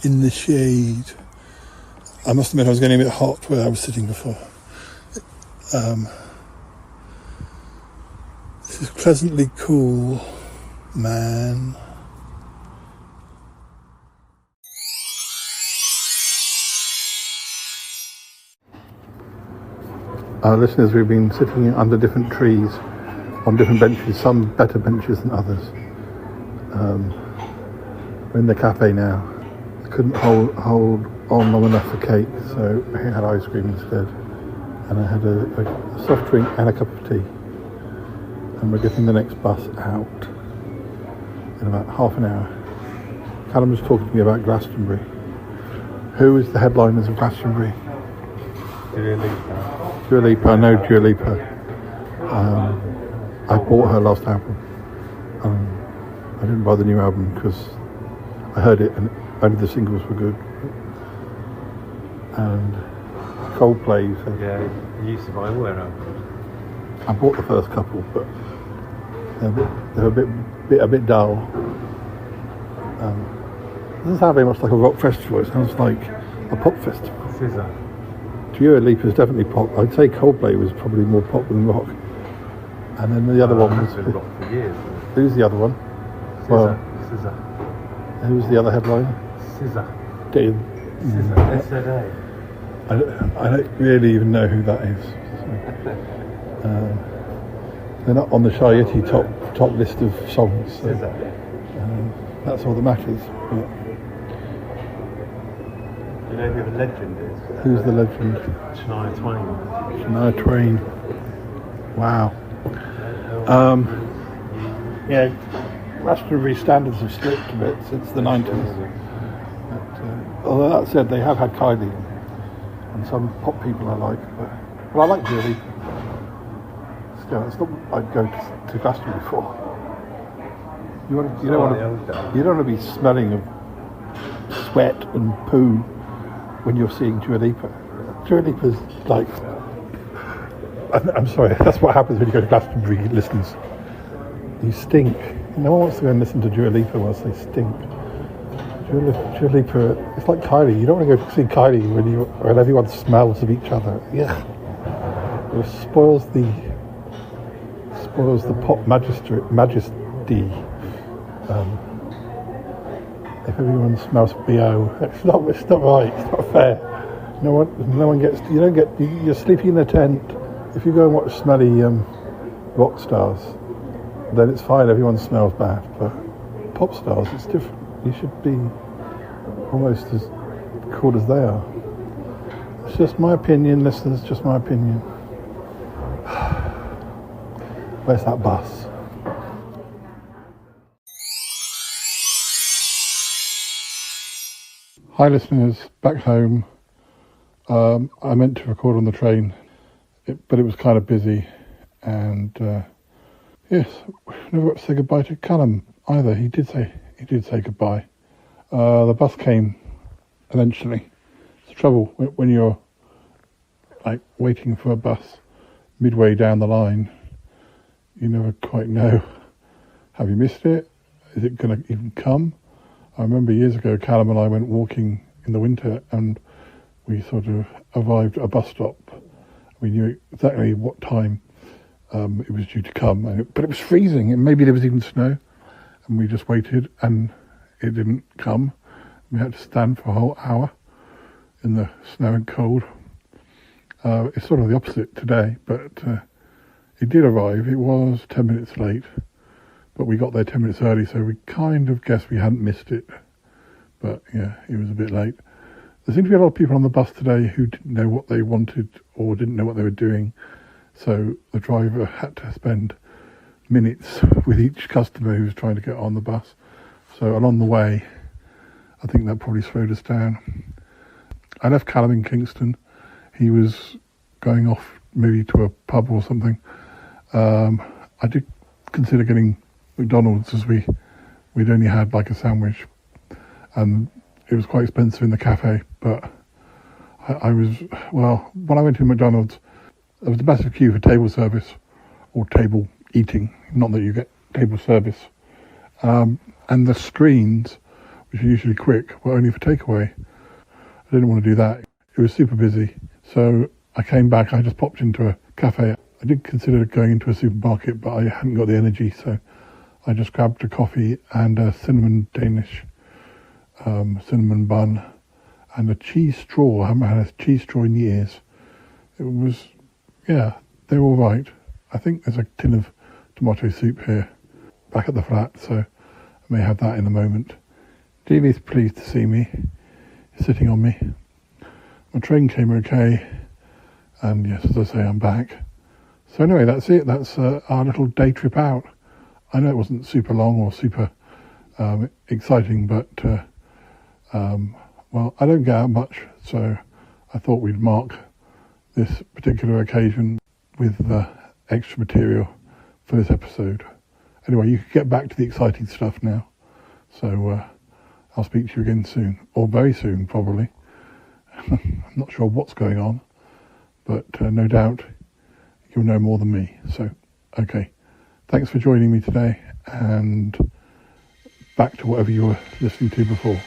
in the shade. I must admit I was getting a bit hot where I was sitting before. This is pleasantly cool, man. Listeners, we've been sitting under different trees on different benches, some better benches than others. We're in the cafe now. I couldn't hold on long enough for cake, so I had ice cream instead. And I had a soft drink and a cup of tea. And we're getting the next bus out in about half an hour. Callum was talking to me about Glastonbury. Who is the headliners of Glastonbury? Dua Lipa, I know Dua Lipa. I bought her last album. I didn't buy the new album because I heard it and only the singles were good. And Coldplay. So Yeah, you used to buy all their albums. I bought the first couple, but they're a bit dull. It doesn't sound very much like a rock festival. It sounds like a pop festival. Scissor. Dua Lipa is definitely pop. I'd say Coldplay was probably more pop than rock. And then the other one was... It's been rock for years. Who's the other one? Scissor. Who's the other headliner? Scissor. SZA. I don't really even know who that is. So, they're not on the Shayeti top list of songs. So, that's all that matters. But Do you know who the legend is? Who's the legend? Shania Twain. Shania Twain. Wow. Yeah, Glastonbury standards have slipped a bit since the 90s. But, although that said, they have had Kylie and some pop people I like. But, well, I like Dua Lipa. Still, it's not what I'd go to Glastonbury for. You don't want to be smelling of sweat and poo when you're seeing Dua Lipa. Dua Lipa's like... I'm sorry, that's what happens when you go to Glastonbury, listeners. You stink. No one wants to go and listen to Dua Lipa whilst they stink. Dua Lipa, it's like Kylie. You don't want to go see Kylie when everyone smells of each other. Yeah. It spoils the pop majesty. If everyone smells BO, it's not right. It's not fair. No one gets. You're sleeping in a tent. If you go and watch smelly rock stars, then it's fine. Everyone smells bad. But pop stars, it's different. You should be almost as cool as they are. It's just my opinion, listeners. Just my opinion. Where's that bus? Hi listeners, back home. I meant to record on the train, but it was kind of busy, and yes, never got to say goodbye to Callum either. He did say goodbye. The bus came eventually. It's the trouble when you're like waiting for a bus midway down the line. You never quite know. Have you missed it? is it going to even come? I remember years ago, Callum and I went walking in the winter, and we sort of arrived at a bus stop. We knew exactly what time it was due to come, but it was freezing, and maybe there was even snow, and we just waited, and it didn't come. We had to stand for a whole hour in the snow and cold. It's sort of the opposite today, but it did arrive. It was 10 minutes late, but we got there 10 minutes early, so we kind of guessed we hadn't missed it. But yeah, it was a bit late. There seemed to be a lot of people on the bus today who didn't know what they wanted or didn't know what they were doing, so the driver had to spend minutes with each customer who was trying to get on the bus. So along the way, I think that probably slowed us down. I left Callum in Kingston. He was going off maybe to a pub or something. I did consider getting McDonald's, as we'd only had like a sandwich, and it was quite expensive in the cafe. But when I went to McDonald's, there was a massive queue for table service or table eating. Not that you get table service, and the screens, which are usually quick, were only for takeaway. I didn't want to do that. It was super busy. So I came back, I just popped into a cafe. I did consider going into a supermarket, but I hadn't got the energy, so I just grabbed a coffee and a cinnamon bun and a cheese straw. I haven't had a cheese straw in years. It was, yeah, they were all right. I think there's a tin of tomato soup here back at the flat, so I may have that in a moment. Davey's pleased to see me. He's sitting on me. My train came okay, and yes, as I say, I'm back. So anyway, that's it. That's our little day trip out. I know it wasn't super long or super exciting, but well, I don't get out much, so I thought we'd mark this particular occasion with extra material for this episode. Anyway, you can get back to the exciting stuff now. So I'll speak to you again soon, or very soon, probably. I'm not sure what's going on, but no doubt you'll know more than me. So, okay. Thanks for joining me today, and back to whatever you were listening to before.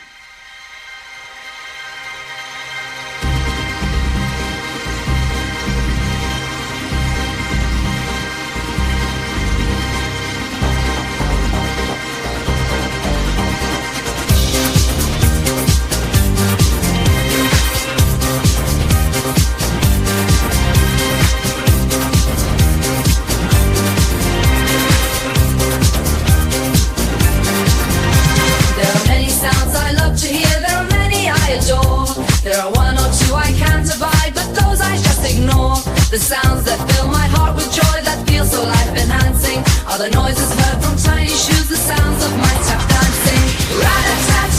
The sounds that fill my heart with joy, that feel so life-enhancing, are the noises heard from tiny shoes, the sounds of my tap dancing. Rat-a-tat,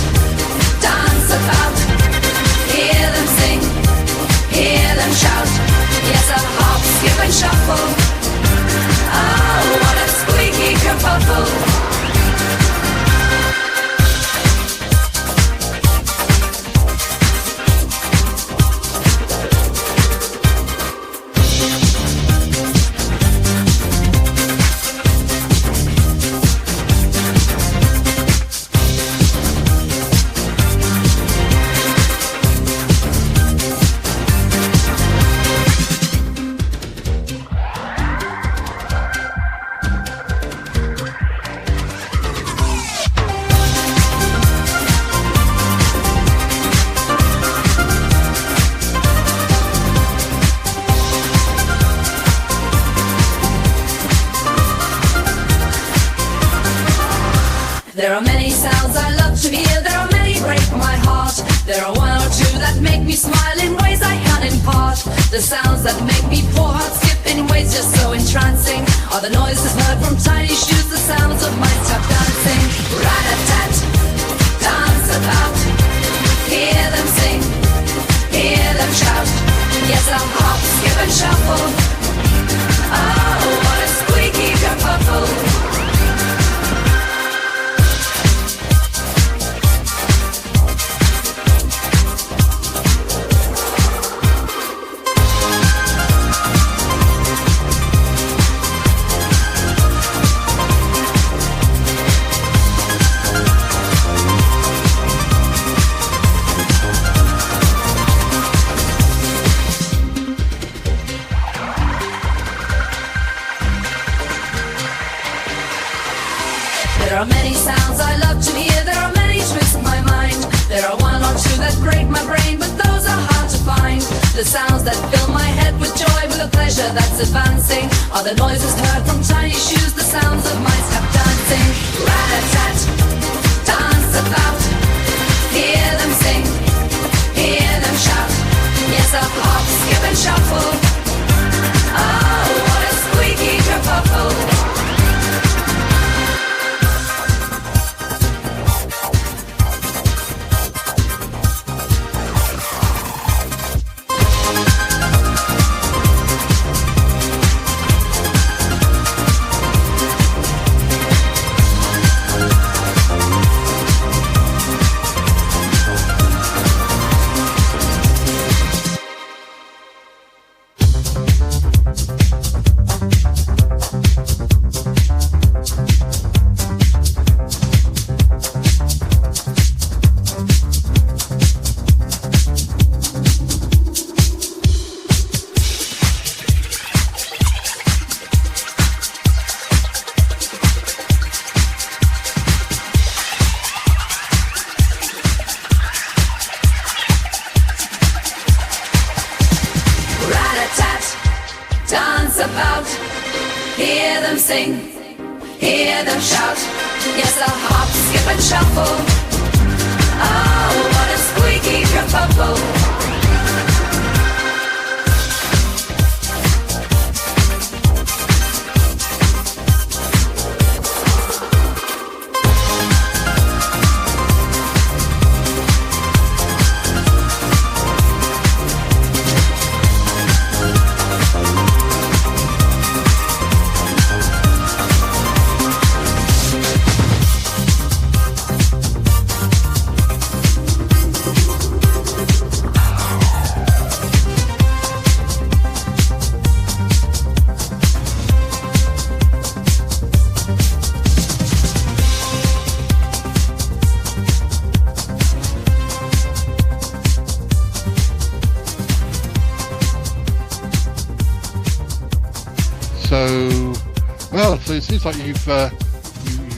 dance about, hear them sing, hear them shout. Yes, a hop, skip and shuffle. Oh, what a squeaky kerfuffle. There are many sounds I love to hear, there are many break my heart. There are one or two that make me smile in ways I can't impart. The sounds that make me poor heart skip in ways just so entrancing are the noises heard from tiny shoes, the sounds of my tap dancing. Rat-a-tat, dance about, hear them sing, hear them shout. Yes, I'll hop, skip and shuffle. Oh, what a squeaky kerfuffle. mind, but those are hard to find. The sounds that fill my head with joy, with a pleasure that's advancing, are the noises heard from tiny shoes, the sounds of mice tap dancing. Rat-a-tat, dance about, hear them sing, hear them shout. Yes, a hop, skip and shuffle. Oh, what a squeaky kerfuffle. Hear them sing, hear them shout. Yes, a hop, skip and shuffle. Oh, what a squeaky kerfuffle. So it seems like you've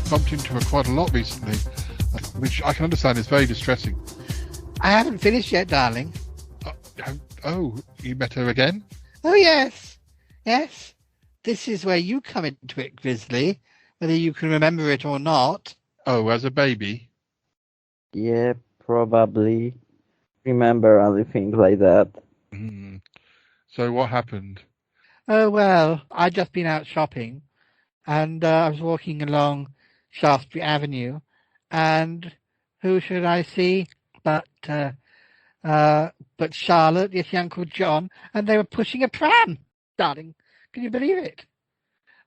bumped into her quite a lot recently, which I can understand is very distressing. I haven't finished yet, darling. Oh, you met her again? Oh, yes. Yes. This is where you come into it, Grizzly, whether you can remember it or not. Oh, as a baby? Yeah, probably. Remember other things like that. Mm. So what happened? Oh, well, I'd just been out shopping. And I was walking along Shaftesbury Avenue, and who should I see but Charlotte, yes, Uncle John, and they were pushing a pram, darling. Can you believe it?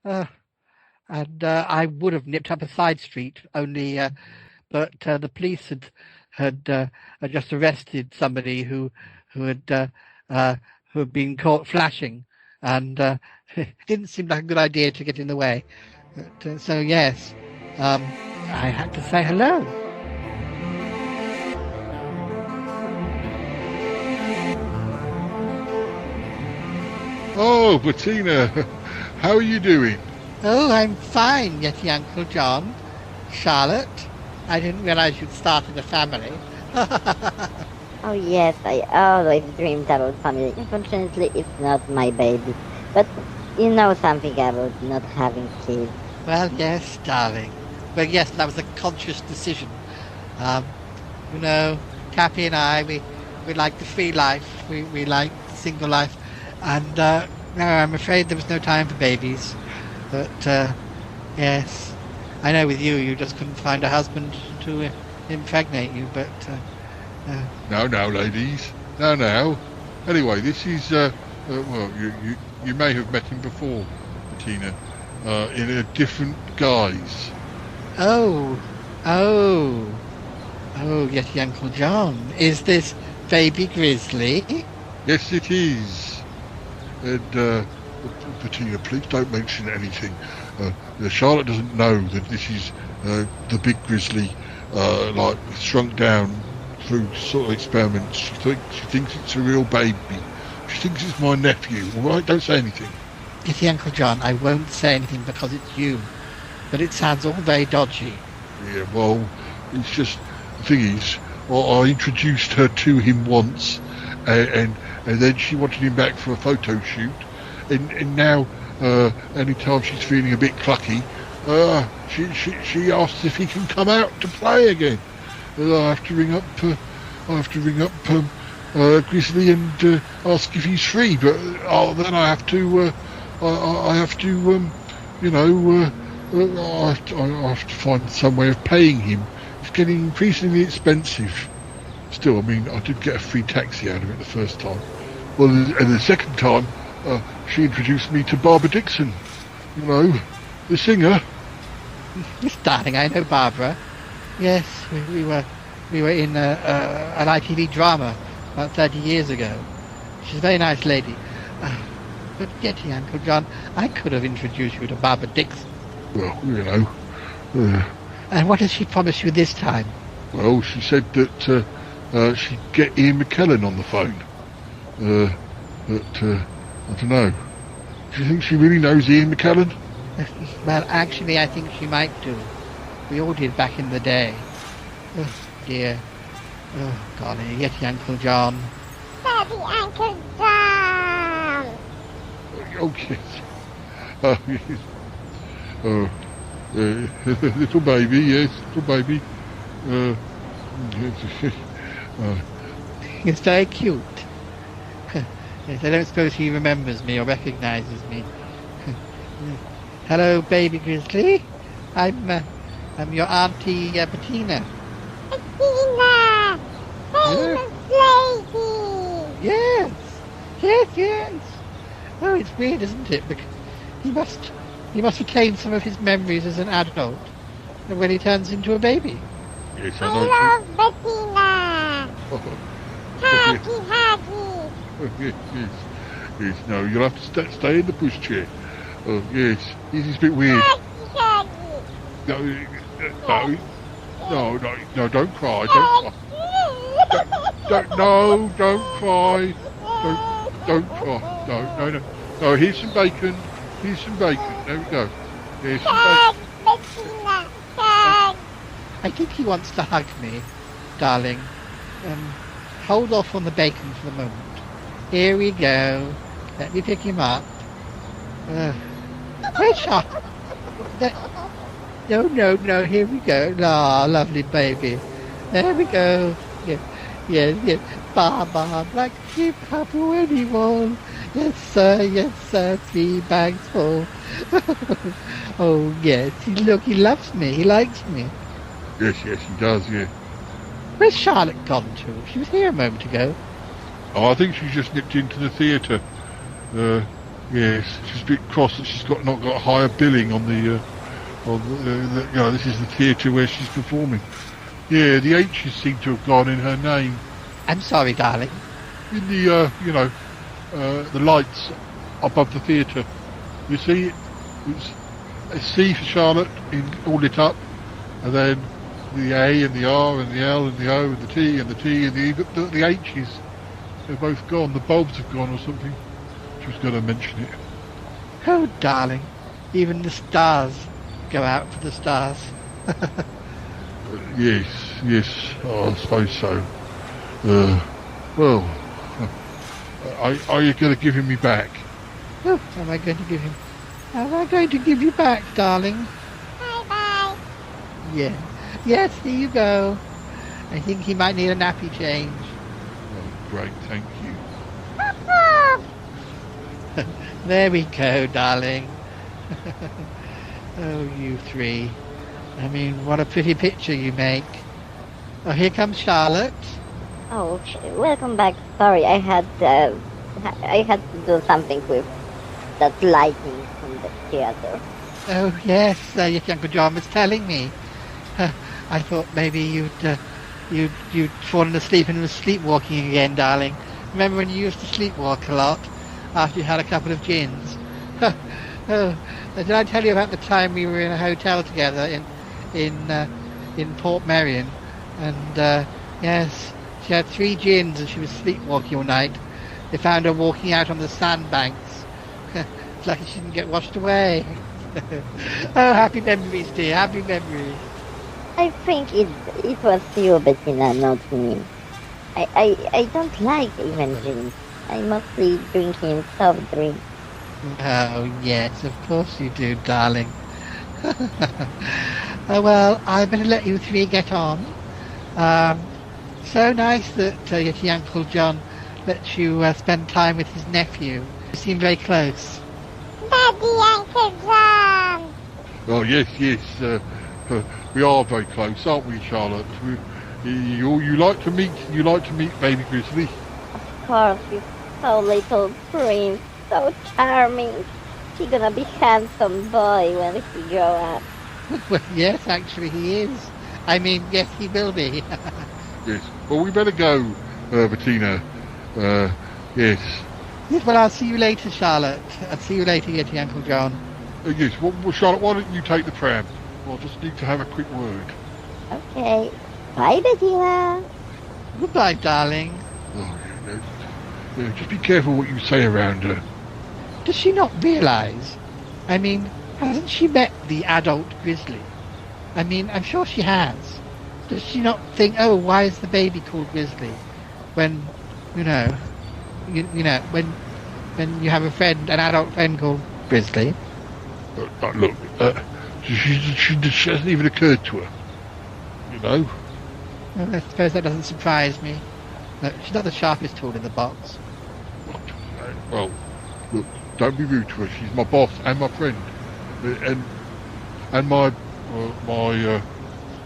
And I would have nipped up a side street, only, but the police had just arrested somebody who had been caught flashing. And it didn't seem like a good idea to get in the way. But, so, yes, I had to say hello. Oh, Bettina, how are you doing? Oh, I'm fine, Yeti Uncle John. Charlotte, I didn't realize you'd started a family. Oh yes, I always dreamed about family. Unfortunately, it's not my baby. But you know something about not having kids. Well, yes, darling. But yes, that was a conscious decision. You know, Cappy and I, we like the free life. We like single life. And no, I'm afraid there was no time for babies. But yes, I know with you just couldn't find a husband to impregnate you, but... No, ladies. No. Anyway, this is, well, you may have met him before, Bettina, in a different guise. Oh, yes, Uncle John. Is this baby Grizzly? Yes, it is. And, Bettina, please don't mention anything. Charlotte doesn't know that this is the big Grizzly, like, shrunk down through sort of experiments. She thinks it's a real baby. She thinks it's my nephew. All right, don't say anything. Yes, Uncle John, I won't say anything because it's you. But it sounds all very dodgy. Yeah, well, it's just, the thing is, I introduced her to him once, and then she wanted him back for a photo shoot, and now anytime she's feeling a bit clucky, she asks if he can come out to play again. I have to ring up Grizzly and ask if he's free, but then I have to I have to find some way of paying him. It's getting increasingly expensive. Still, I mean, I did get a free taxi out of it the first time. Well, and the second time, she introduced me to Barbara Dixon, the singer. Yes, darling, I know Barbara. Yes, we were in an ITV drama about 30 years ago. She's a very nice lady. But Yeti, Uncle John, I could have introduced you to Barbara Dixon. Well, And what does she promise you this time? Well, she said that she'd get Ian McKellen on the phone. But I don't know. Do you think she really knows Ian McKellen? Well, actually, I think she might do. We all did back in the day. Oh, dear. Oh, golly, Yeti, Uncle John. Daddy, Uncle John! Oh, yes. Oh, yes. Little baby, yes, little baby. It's very cute. Yes, I don't suppose he remembers me or recognizes me. Hello, baby Grizzly. I'm your Auntie Bettina. Bettina! Famous lady! Yes! Yes! Oh, it's weird, isn't it? Because he must retain some of his memories as an adult when he turns into a baby. Yes, I love Bettina! Huggy! Yes, no, you'll have to stay in the pushchair. Oh, yes, he's a bit weird. No, don't cry, don't cry. Don't cry. No, here's some bacon. There we go. Here's some bacon. I think he wants to hug me, darling. Hold off on the bacon for the moment. Here we go. Let me pick him up. Where's Charlotte? No, here we go. Ah, lovely baby. There we go. Yes. Baba, black sheep, happy anyone. Yes, sir, 3 bags full. Oh, yes, he loves me, he likes me. Yes, he does, yeah. Where's Charlotte gone to? She was here a moment ago. Oh, I think she's just nipped into the theatre. Yes, she's a bit cross that she's not got higher billing on the this is the theatre where she's performing. Yeah, the H's seem to have gone in her name. I'm sorry, darling. In the, the lights above the theatre. You see, it's a C for Charlotte, all lit up, and then the A and the R and the L and the O and the T and the T and the E, but the H's, they're both gone. The bulbs have gone or something. She was going to mention it. Oh, darling, even the stars go out for the stars. Yes, I suppose so. Well, are you going to give him me back? Oh, am I going to give him? Am I going to give you back, darling? Bye. Yeah. Yes, here you go. I think he might need a nappy change. Oh, great, thank you. There we go, darling. Oh, you 3. I mean, what a pretty picture you make. Oh, here comes Charlotte. Oh, welcome back. Sorry, I had to do something with that lighting from the theater. Oh, yes, your Uncle John was telling me. I thought maybe you'd fallen asleep and was sleepwalking again, darling. Remember when you used to sleepwalk a lot after you had a couple of gins? Oh, did I tell you about the time we were in a hotel together in Port Merion? And yes, she had 3 gins and she was sleepwalking all night. They found her walking out on the sandbanks. It's like she didn't get washed away. Oh, happy memories, dear, happy memories. I think it was you, Bettina, not me. I don't like even gin. I'm mostly drinking soft drinks. Oh, yes, of course you do, darling. Oh, well, I'm going to let you three get on. So nice that your Uncle John lets you spend time with his nephew. You seem very close. Daddy, Uncle John! Oh, yes, we are very close, aren't we, Charlotte? You like to meet baby Grizzly? Of course, he's so little prince, so charming. He's gonna be handsome boy when he grow up. Well, yes, actually he is. I mean, yes, he will be. Yes. Well, we better go, Bettina. Yes. Yes, well, I'll see you later, Charlotte. I'll see you later, Yeti Uncle John. Yes. Well, Charlotte, why don't you take the pram? I just need to have a quick word. Okay. Bye, Bettina. Goodbye, darling. Oh, just be careful what you say around her. Does she not realise? I mean, hasn't she met the adult Grizzly? I mean, I'm sure she has. Does she not think, oh, why is the baby called Grizzly? When, you know, when you have a friend, an adult friend called Grizzly. Look, she hasn't even occurred to her. You know? Well, I suppose that doesn't surprise me. No, she's not the sharpest tool in the box. Well, look, don't be rude to her. She's my boss and my friend, and my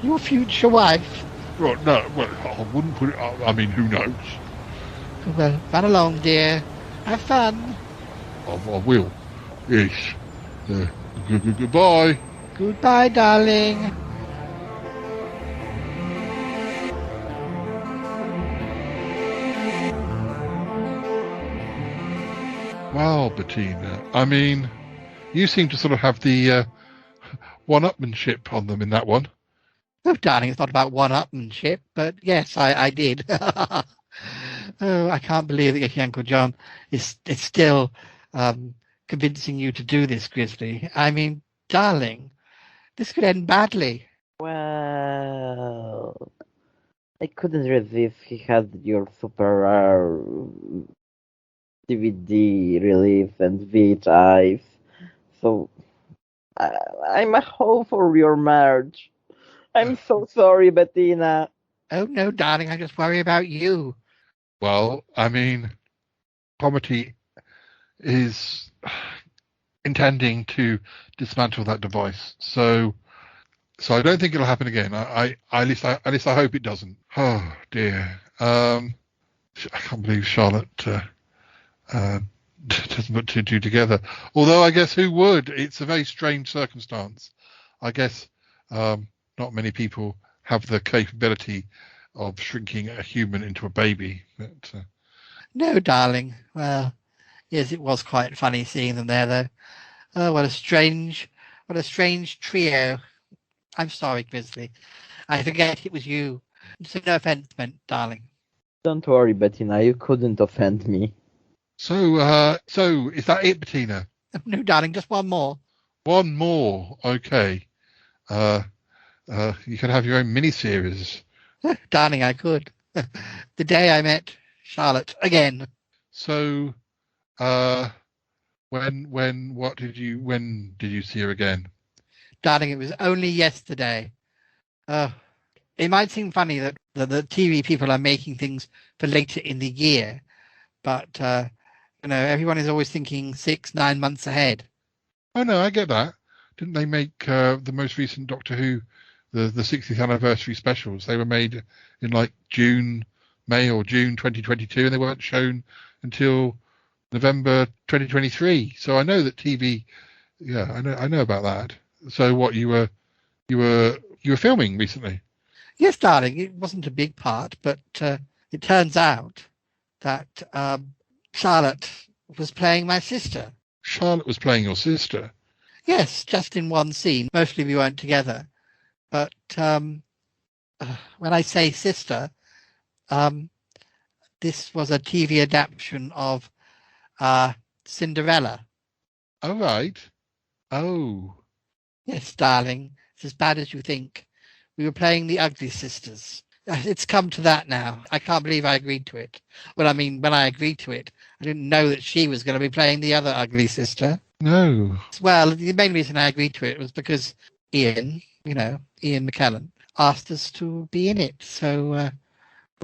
your future wife. Right? No, well, I wouldn't put it. I mean, who knows? Well, run along, dear. Have fun. I will. Yes. Goodbye. Goodbye, darling. Well, Bettina, I mean, you seem to sort of have the one-upmanship on them in that one. Oh, darling, it's not about one-upmanship, but yes, I did. Oh, I can't believe that your Uncle John is still convincing you to do this, Grizzly. I mean, darling, this could end badly. Well, I couldn't resist. He had your super rare DVD release and VHS, so I'm a hope for your marriage. I'm so sorry, Bettina. Oh no, darling, I just worry about you. Well, I mean, Comedy is intending to dismantle that device, so I don't think it'll happen again. At least I hope it doesn't. Oh dear. I can't believe Charlotte doesn't put two and two together. Although I guess who would? It's a very strange circumstance. I guess not many people have the capability of shrinking a human into a baby. But, No, darling. Well, yes, it was quite funny seeing them there, though. Oh, what a strange trio. I'm sorry, Grizzly. I forget it was you. So no offense meant, darling. Don't worry, Bettina. You couldn't offend me. So is that it, Bettina? No, darling, just one more. One more, okay. You can have your own mini-series. Darling, I could. The day I met Charlotte again. So, when did you see her again? Darling, it was only yesterday. It might seem funny that the TV people are making things for later in the year, but everyone is always thinking 6-9 months ahead. Oh no, I get that. Didn't they make the most recent Doctor Who, the 60th anniversary specials? They were made in like May or June 2022, and they weren't shown until November 2023. So I know that TV. Yeah, I know about that. So what you were filming recently? Yes, darling. It wasn't a big part, but it turns out that Charlotte was playing my sister. Charlotte was playing your sister? Yes, just in one scene. Mostly we weren't together. But when I say sister, this was a TV adaptation of Cinderella. Oh, right. Oh. Yes, darling. It's as bad as you think. we were playing the Ugly Sisters. It's come to that now. I can't believe I agreed to it. Well, I mean, when I agreed to it, I didn't know that she was going to be playing the other Ugly Sister. No. Well, the main reason I agreed to it was because Ian McKellen, asked us to be in it. So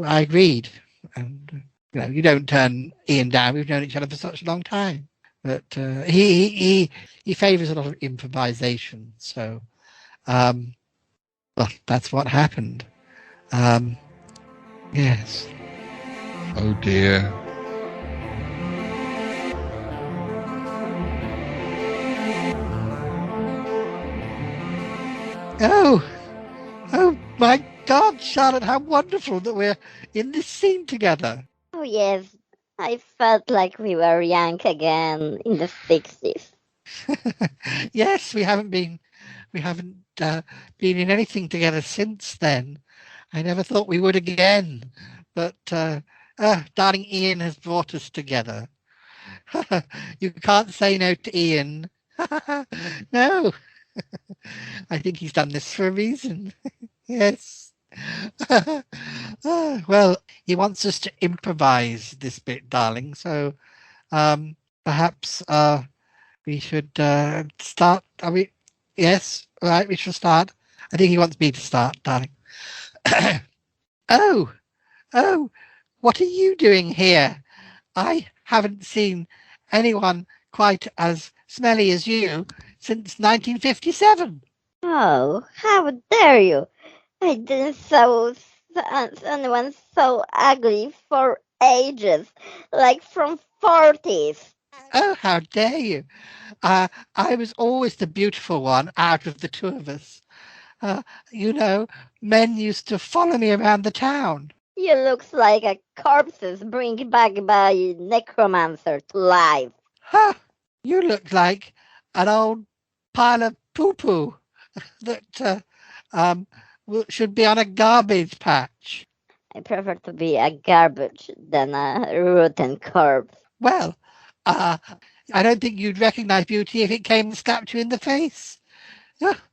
I agreed. And, you don't turn Ian down. We've known each other for such a long time. But he favours a lot of improvisation. So, well, that's what happened. Yes. Oh dear. Oh my God, Charlotte, how wonderful that we're in this scene together. Oh yes, I felt like we were young again in the 60s. Yes, we haven't been in anything together since then. I never thought we would again, but darling Ian has brought us together. You can't say no to Ian. No. I think he's done this for a reason. Yes. Well, he wants us to improvise this bit, darling. So perhaps we should start. Are we? Yes. All right, we should start. I think he wants me to start, darling. Oh, what are you doing here? I haven't seen anyone quite as smelly as you since 1957. Oh, how dare you! I didn't saw anyone so ugly for ages, like from 40s. Oh, how dare you! I was always the beautiful one out of the two of us. Men used to follow me around the town. You looks like a corpse bring back by a necromancer to life. Ha! You look like an old pile of poo-poo that should be on a garbage patch. I prefer to be a garbage than a rotten corpse. Well, I don't think you'd recognize beauty if it came and slapped you in the face.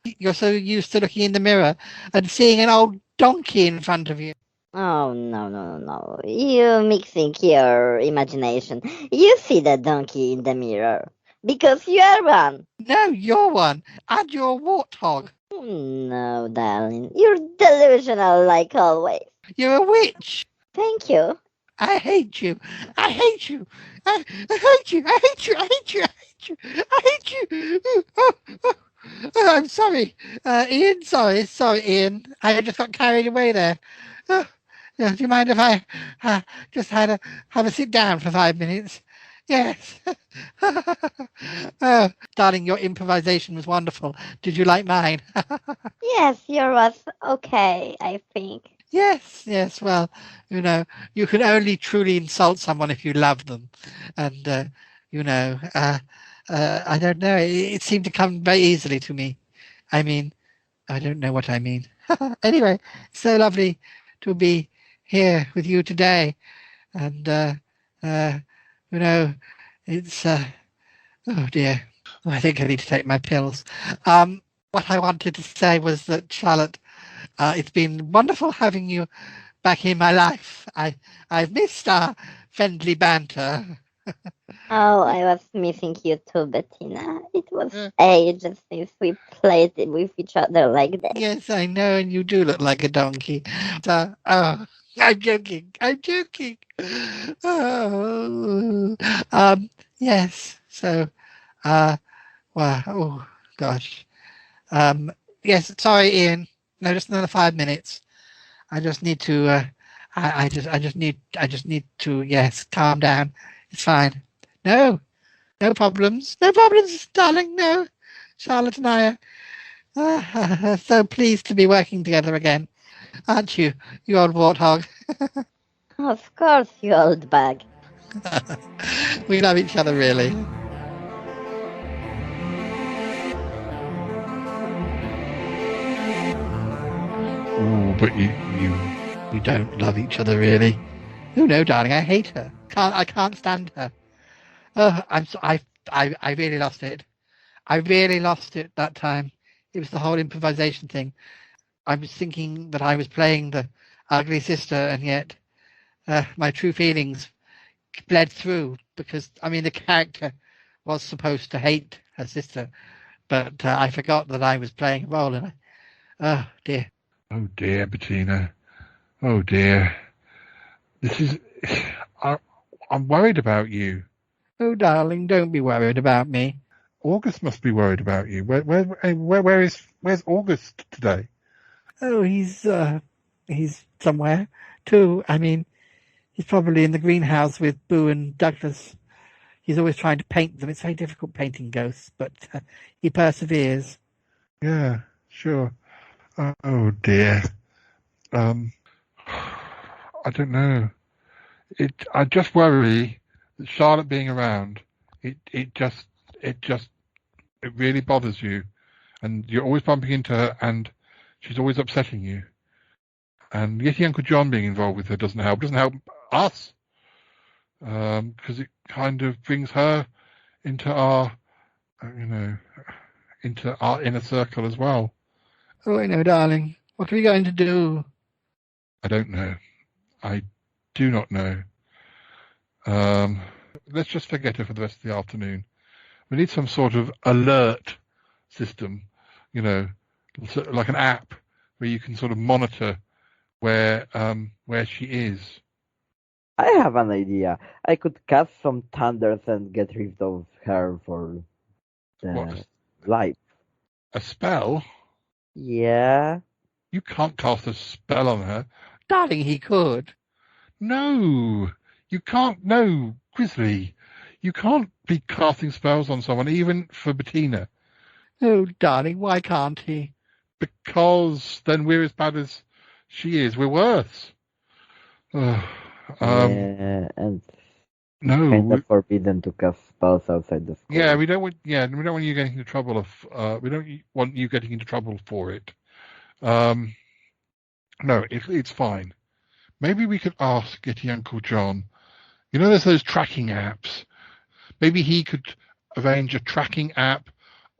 You're so used to looking in the mirror and seeing an old donkey in front of you. Oh, no. You're mixing your imagination. You see the donkey in the mirror. Because you're one. No, you're one. And you're a warthog. No, darling. You're delusional like always. You're a witch. Thank you. I hate you. I hate you. I hate you. I hate you. I hate you. I hate you. I hate you. Oh, I'm sorry. Ian, sorry, Ian. I just got carried away there. Do you mind if I just have a sit down for 5 minutes? Yes. Oh, darling, your improvisation was wonderful. Did you like mine? Yes, yours was okay, I think. Yes. Well, you can only truly insult someone if you love them. And, I don't know. It seemed to come very easily to me. I mean, I don't know what I mean. Anyway, so lovely to be here with you today. And, it's, oh dear. I think I need to take my pills. What I wanted to say was that, Charlotte, it's been wonderful having you back in my life. I've missed our friendly banter. Oh, I was missing you too, Bettina. It was ages since we played with each other like that. Yes, I know, and you do look like a donkey. I'm joking. Oh, yes. So, wow. Oh gosh. Yes. Sorry, Ian. No, just another 5 minutes. I just need to. I just need to. Yes, calm down. It's fine. No problems, darling. No, Charlotte and I are so pleased to be working together again, aren't you, you old warthog? Of course, you old bag. We love each other, really. Oh, but you don't love each other, really. Oh no, darling, I hate her. I can't stand her. Oh, I really lost it. I really lost it that time. It was the whole improvisation thing. I was thinking that I was playing the ugly sister, and yet my true feelings bled through, because, I mean, the character was supposed to hate her sister, but I forgot that I was playing a role in it. Oh, dear. Oh, dear, Bettina. Oh, dear. This is... I'm worried about you. Oh, darling, don't be worried about me. August must be worried about you. Where's August today? Oh, he's somewhere too. I mean, he's probably in the greenhouse with Boo and Douglas. He's always trying to paint them. It's very difficult painting ghosts, but he perseveres. Yeah, sure. Oh dear. I don't know. I just worry that Charlotte being around, it really bothers you, and you're always bumping into her, and she's always upsetting you. And Yeti Uncle John being involved with her doesn't help. It doesn't help us, because it kind of brings her into our, into our inner circle as well. Oh, I know, darling. What are we going to do? I don't know. I do not know. Let's just forget her for the rest of the afternoon. We need some sort of alert system, like an app where you can sort of monitor where she is. I have an idea. I could cast some thunders and get rid of her for life. A spell? Yeah. You can't cast a spell on her. Darling, he could. No, you can't. No, Grizzly. You can't be casting spells on someone, even for Bettina. Oh, darling, why can't he? Because then we're as bad as she is. We're worse. Yeah, and no, kind of forbidden to cast spells outside the school. Yeah, we don't want. Yeah, we don't want you getting into trouble. We don't want you getting into trouble for it. No, it's fine. Maybe we could ask Yeti Uncle John. There's those tracking apps. Maybe he could arrange a tracking app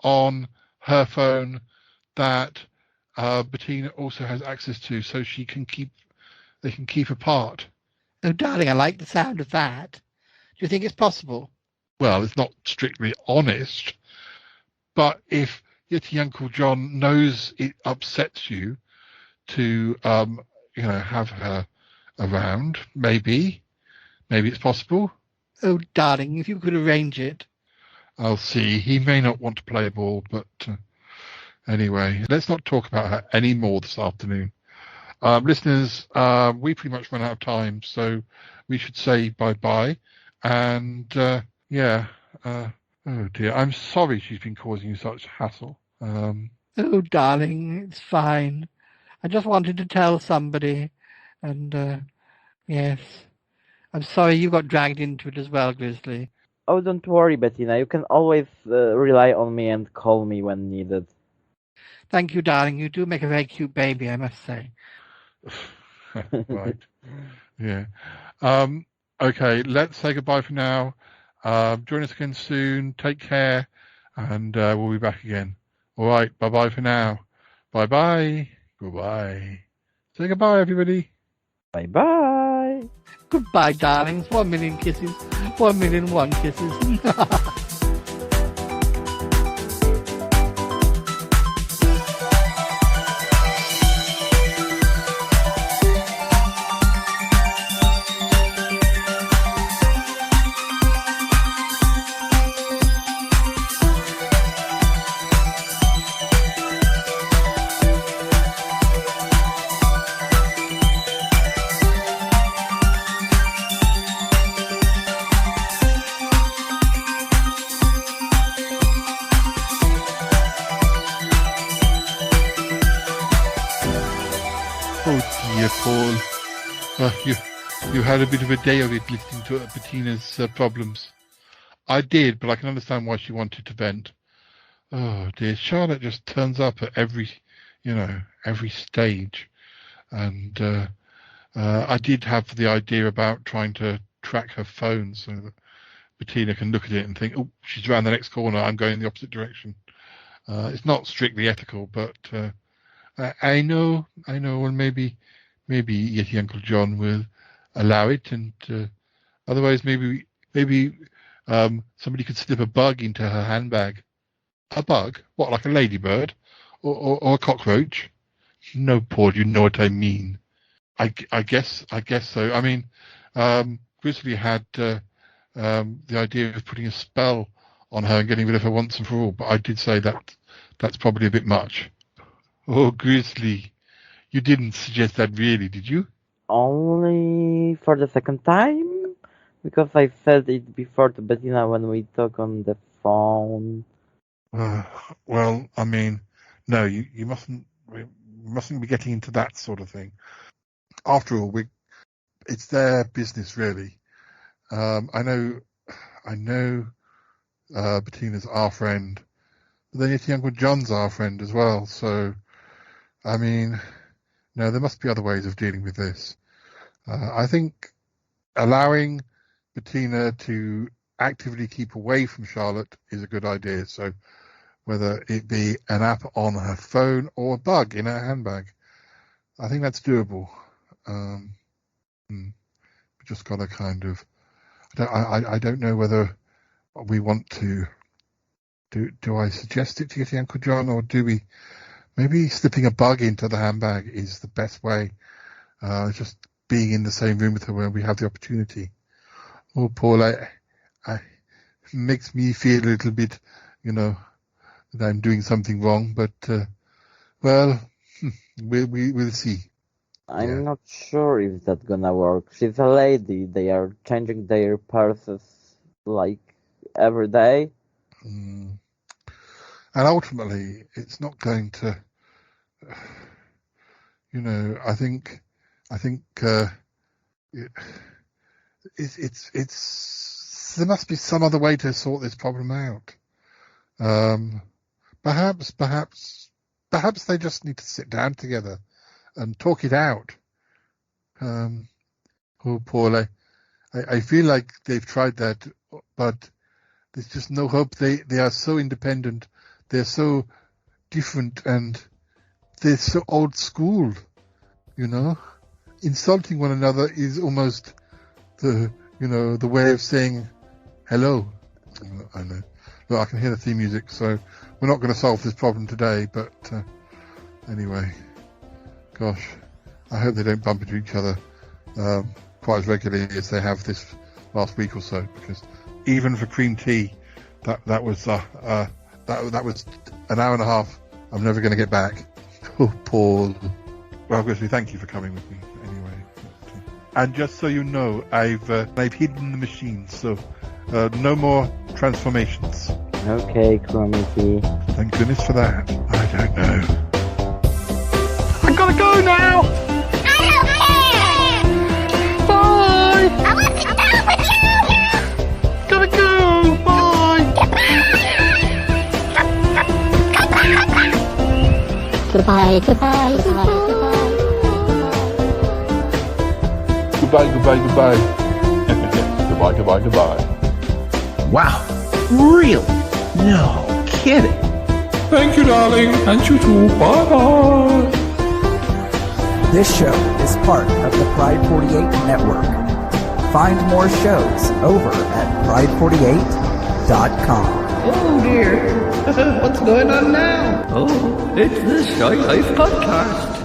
on her phone that Bettina also has access to, so they can keep apart. Oh, darling, I like the sound of that. Do you think it's possible? Well, it's not strictly honest, but if Yeti Uncle John knows it upsets you to, have her around, maybe it's possible. Oh, darling, if you could arrange it. I'll see. He may not want to play a ball, but anyway, let's not talk about her anymore this afternoon. Listeners, we pretty much run out of time, so we should say bye-bye. And, oh dear, I'm sorry she's been causing you such hassle. Oh, darling, it's fine. I just wanted to tell somebody, and, yes. I'm sorry you got dragged into it as well, Grizzly. Oh, don't worry, Bettina. You can always rely on me and call me when needed. Thank you, darling. You do make a very cute baby, I must say. Right. Yeah. Okay, let's say goodbye for now. Join us again soon. Take care, and we'll be back again. All right. Bye-bye for now. Bye-bye. Goodbye. Say goodbye, everybody. Bye-bye. Goodbye, darlings. 1 million kisses. 1,000,001 kisses. Paul. You had a bit of a day of it listening to Bettina's problems. I did, but I can understand why she wanted to vent. Oh dear, Charlotte just turns up at every stage. And I did have the idea about trying to track her phone so that Bettina can look at it and think, oh, she's around the next corner, I'm going in the opposite direction. It's not strictly ethical, but I know. Well, maybe Yeti Uncle John will allow it, and otherwise, maybe somebody could slip a bug into her handbag. A bug? What, like a ladybird, or a cockroach? No, Paul, you know what I mean. I guess so. I mean, Grizzly had the idea of putting a spell on her and getting rid of her once and for all, but I did say that's probably a bit much. Oh, Grizzly, you didn't suggest that really, did you? Only for the second time? Because I said it before to Bettina when we talk on the phone. Well, I mean, no, you mustn't be getting into that sort of thing. After all, it's their business, really. I know Bettina's our friend, but then Yeti Uncle John's our friend as well. So, I mean, no, there must be other ways of dealing with this. I think allowing Bettina to actively keep away from Charlotte is a good idea. So, whether it be an app on her phone or a bug in her handbag, I think that's doable. We just got to kind of. I don't know whether we want to. Do I suggest it to Yeti Uncle John, or do we? Maybe slipping a bug into the handbag is the best way. Just being in the same room with her when we have the opportunity. Oh, Paul, I makes me feel a little bit, that I'm doing something wrong. But well, we'll see. I'm not sure if that's gonna work. She's a lady. They are changing their purses like every day. And ultimately, it's not going to. I think it's there must be some other way to sort this problem out. Perhaps they just need to sit down together and talk it out. Oh, Paul, I feel like they've tried that, but there's just no hope. They are so independent. They're so different, and they're so old school. Insulting one another is almost the way of saying hello. I know. Look, I can hear the theme music, so we're not going to solve this problem today. But anyway, gosh, I hope they don't bump into each other quite as regularly as they have this last week or so. Because even for cream tea, that was that was an hour and a half. I'm never going to get back. Oh, Paul. Well, Grizzly, thank you for coming with me. Anyway, and just so you know, I've hidden the machine, so no more transformations. Okay, Cromity. Thank goodness for that. I don't know. I gotta go now. I don't care. Bye. I want to go with you. Gotta go. Bye. Goodbye, goodbye, goodbye. Goodbye. Goodbye. Wow. Really? No kidding. Thank you, darling. And you too. Bye-bye. This show is part of the Pride 48 network. Find more shows over at pride48.com. Oh dear. What's going on now? Oh, it's the Shy Life Podcast.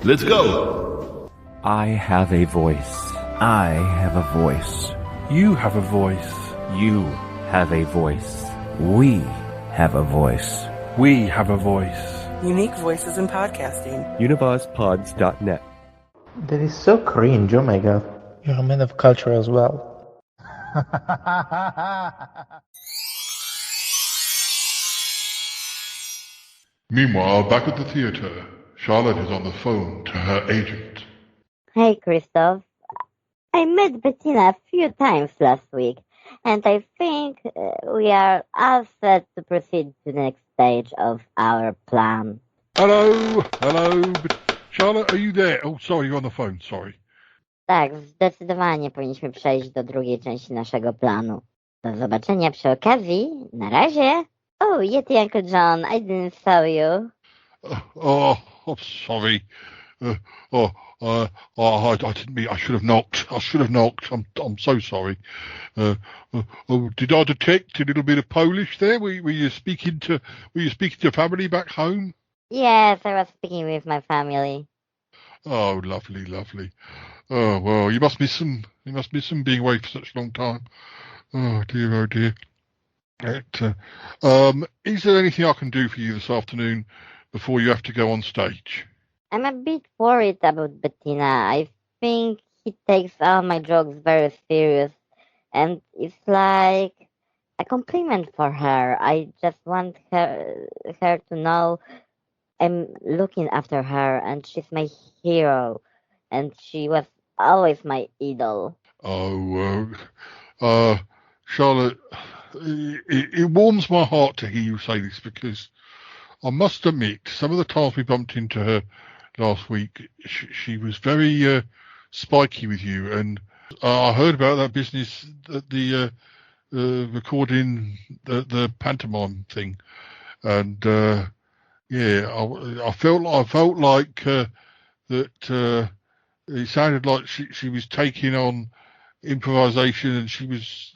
Let's go. I have a voice. I have a voice. You have a voice. You have a voice. We have a voice. We have a voice. Unique voices in podcasting. UnivazPods.net. That is so cringe, oh my god. You're a man of culture as well. Meanwhile, back at the theatre, Charlotte is on the phone to her agent. Hey, Christoph. I met Bettina a few times last week, and I think we are all set to proceed to the next stage of our plan. Hello. Charlotte, are you there? Oh, sorry, you're on the phone, sorry. Tak, zdecydowanie powinniśmy przejść do drugiej części naszego planu. Do zobaczenia przy okazji. Na razie. Oh, Yeti Uncle John, I didn't saw you. Oh, I'm sorry. I didn't mean. I should have knocked. I'm so sorry. Did I detect a little bit of Polish there? Were you speaking to family back home? Yes, I was speaking with my family. Oh, lovely, lovely. Oh well, you must miss them. You must miss them being away for such a long time. Oh dear, oh dear. Is there anything I can do for you this afternoon before you have to go on stage? I'm a bit worried about Bettina. I think he takes all my jokes very serious, and it's like a compliment for her. I just want her to know I'm looking after her, and she's my hero, and she was always my idol. Oh, Charlotte, it warms my heart to hear you say this, because I must admit, some of the times we bumped into her last week, she was very spiky with you, and I heard about that business, the recording the pantomime thing, and I felt like that it sounded like she was taking on improvisation, and she was,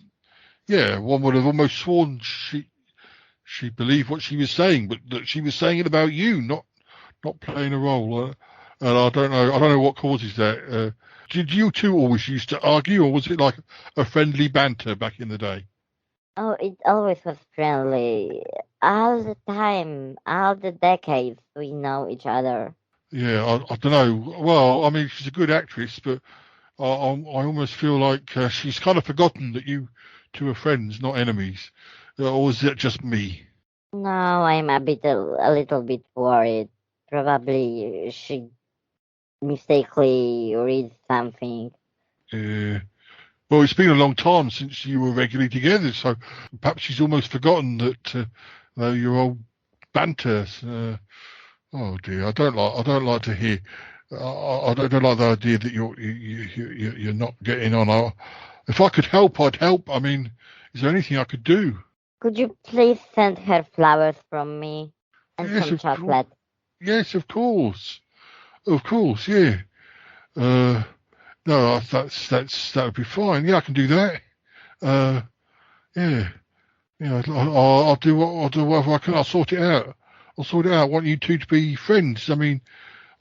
one would have almost sworn she believed what she was saying, but that she was saying it about you, not playing a role. And I don't know what causes that. Did you two always used to argue, or was it like a friendly banter back in the day? Oh, it always was friendly. All the time, all the decades we know each other. Yeah, I don't know. Well, I mean, she's a good actress, but I almost feel like she's kind of forgotten that you two are friends, not enemies. Or is that just me? No, I'm a little bit worried. Probably she mistakenly read something. Well, it's been a long time since you were regularly together, so perhaps she's almost forgotten that your old banters. Oh dear, I don't like to hear. I don't like the idea that you're not getting on. If I could help, I'd help. I mean, is there anything I could do? Could you please send her flowers from me and some chocolate? Yes, of course, yeah. No, that would be fine. Yeah, I can do that. Yeah. I'll do whatever I can. I'll sort it out. I want you two to be friends. I mean,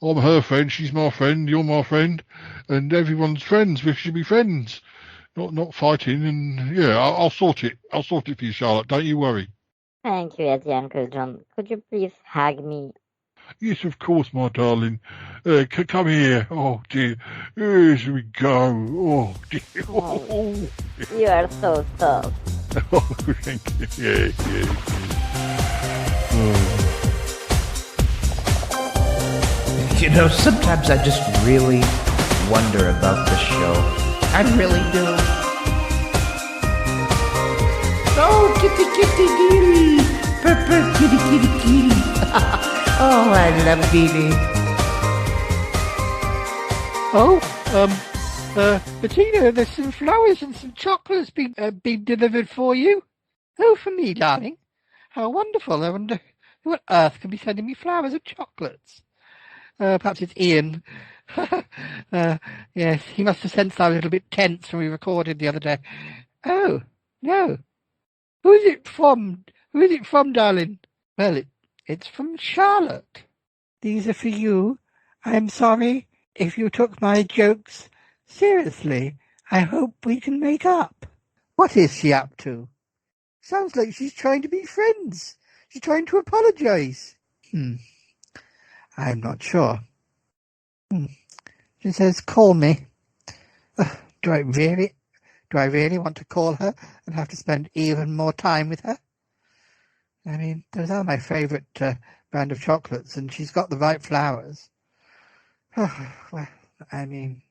I'm her friend, she's my friend, you're my friend, and everyone's friends. We should be friends, not fighting. And yeah, I'll sort it. I'll sort it for you, Charlotte. Don't you worry. Thank you, Eddie, Uncle John. Could you please hug me? Yes, of course, my darling. Come here. Oh dear. Here we go. Oh dear. Oh, you are so soft. Oh, thank you. Yeah. Oh. You know, sometimes I just really wonder about the show. I really do. Oh, kitty, kitty, kitty. Purr, kitty, kitty, kitty. Oh, I love Dee. Oh, Bettina, there's some flowers and some chocolates being delivered for you. Oh, for me, darling. How wonderful. I wonder who on earth can be sending me flowers and chocolates. Perhaps it's Ian. Yes, he must have sensed I was a little bit tense when we recorded the other day. Oh, no. Who is it from? Who is it from, darling? Well, it's from Charlotte. These are for you. I'm sorry if you took my jokes seriously. I hope we can make up. What is she up to? Sounds like she's trying to be friends. She's trying to apologize. I'm not sure. She says, call me. Do I really want to call her and have to spend even more time with her? I mean, those are my favourite brand of chocolates, and she's got the right flowers. Well, I mean,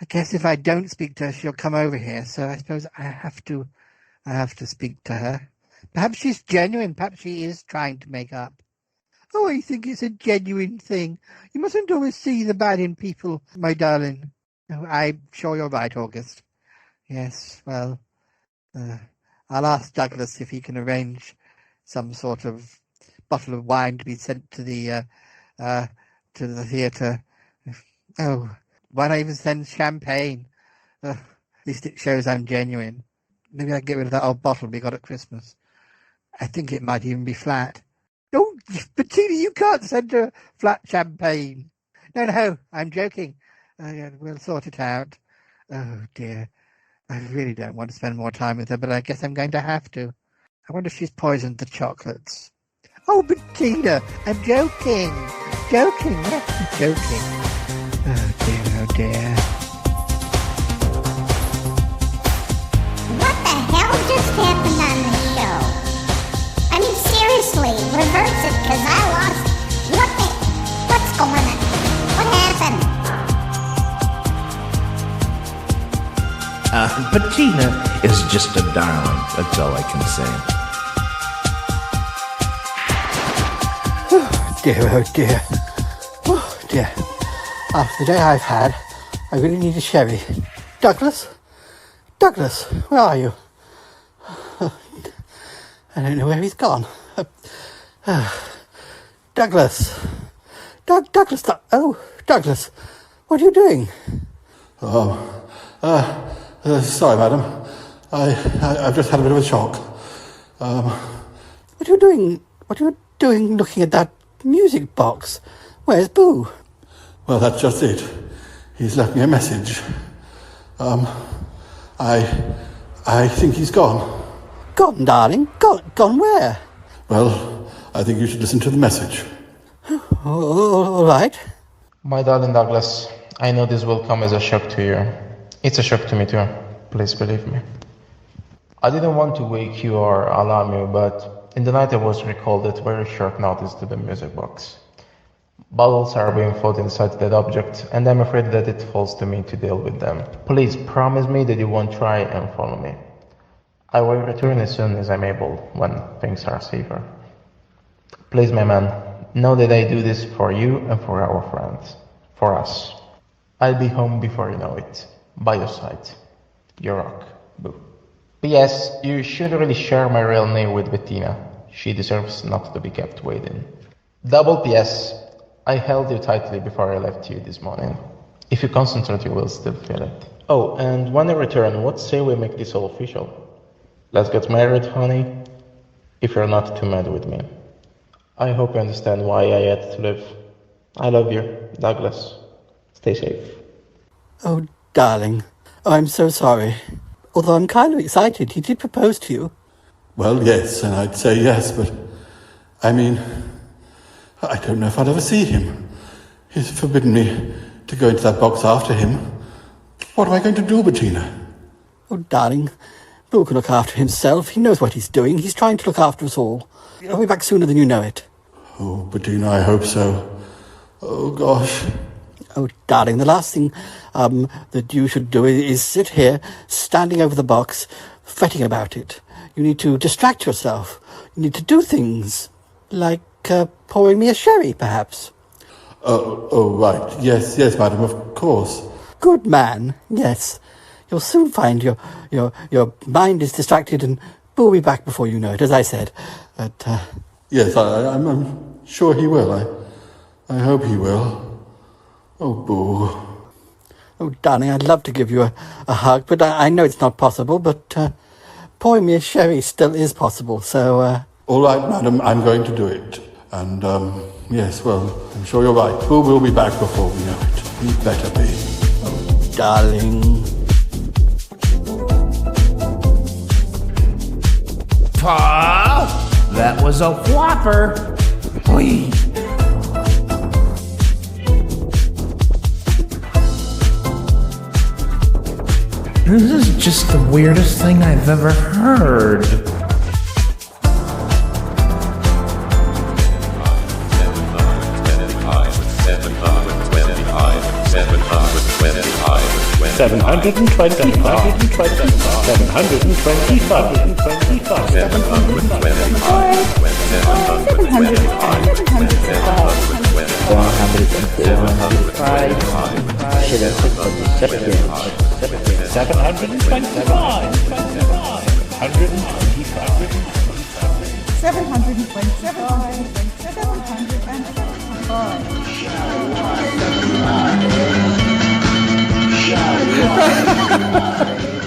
I guess if I don't speak to her, she'll come over here, so I suppose I have to speak to her. Perhaps she's genuine. Perhaps she is trying to make up. Oh, I think it's a genuine thing. You mustn't always see the bad in people, my darling. Oh, I'm sure you're right, August. Yes, well, I'll ask Douglas if he can arrange some sort of bottle of wine to be sent to the to the theatre. Oh, why not even send champagne? At least it shows I'm genuine. Maybe I'll get rid of that old bottle we got at Christmas. I think it might even be flat. Oh, Bettina, you can't send her flat champagne. No, I'm joking. We'll sort it out. Oh, dear. I really don't want to spend more time with her, but I guess I'm going to have to. I wonder if she's poisoned the chocolates. Oh, Bettina, I'm joking. Yes, I'm joking. Oh, dear. What the hell just happened on the show? I mean, seriously, reverse it, because I lost. What's going on? What happened? Bettina is just a darling. That's all I can say. Oh dear. After the day I've had, I really need a sherry. Douglas, where are you? I don't know where he's gone. Douglas. Douglas, what are you doing? Sorry, madam. I've just had a bit of a shock. What are you doing? What are you doing looking at that music box? Where's Boo? Well, that's just it. He's left me a message. I think he's gone. Gone, darling? Gone where? Well, I think you should listen to the message. All right. My darling Douglas, I know this will come as a shock to you. It's a shock to me too. Please believe me. I didn't want to wake you or alarm you, but in the night I was recalled at very short notice to the music box. Bottles are being filled inside that object, and I'm afraid that it falls to me to deal with them. Please promise me that you won't try and follow me. I will return as soon as I'm able, when things are safer. Please, my man, know that I do this for you and for our friends. For us. I'll be home before you know it. By your side. Your rock. Boo. P.S. You should really share my real name with Bettina. She deserves not to be kept waiting. Double P.S. I held you tightly before I left you this morning. If you concentrate, you will still feel it. Oh, and when I return, what say we make this all official? Let's get married, honey. If you're not too mad with me. I hope you understand why I had to live. I love you, Douglas. Stay safe. Oh, darling. Oh, I'm so sorry. Although I'm kind of excited. He did propose to you. Well, yes, and I'd say yes, but I mean, I don't know if I'd ever see him. He's forbidden me to go into that box after him. What am I going to do, Bettina? Oh, darling, Boo can look after himself. He knows what he's doing. He's trying to look after us all. He'll be back sooner than you know it. Oh, Bettina, I hope so. Oh, gosh. Oh, darling, the last thing that you should do is sit here, standing over the box, fretting about it. You need to distract yourself. You need to do things, like pouring me a sherry, perhaps. Oh, right. Yes, madam, of course. Good man, yes. You'll soon find your mind is distracted and Boo will be back before you know it, as I said. But, yes, I'm sure he will. I hope he will. Oh, Boo. Oh, darling, I'd love to give you a hug, but I know it's not possible, but pouring me a sherry still is possible, so... All right, madam, I'm going to do it. And, yes, well, I'm sure you're right. Boo will be back before we know it. He better be. Oh, darling. Pa, that was a whopper. Whee. This is just the weirdest thing I've ever heard.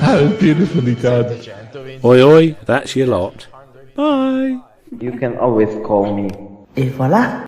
That was beautifully done. Oi, oi, that's your lot. Bye. You can always call me. Et voilà.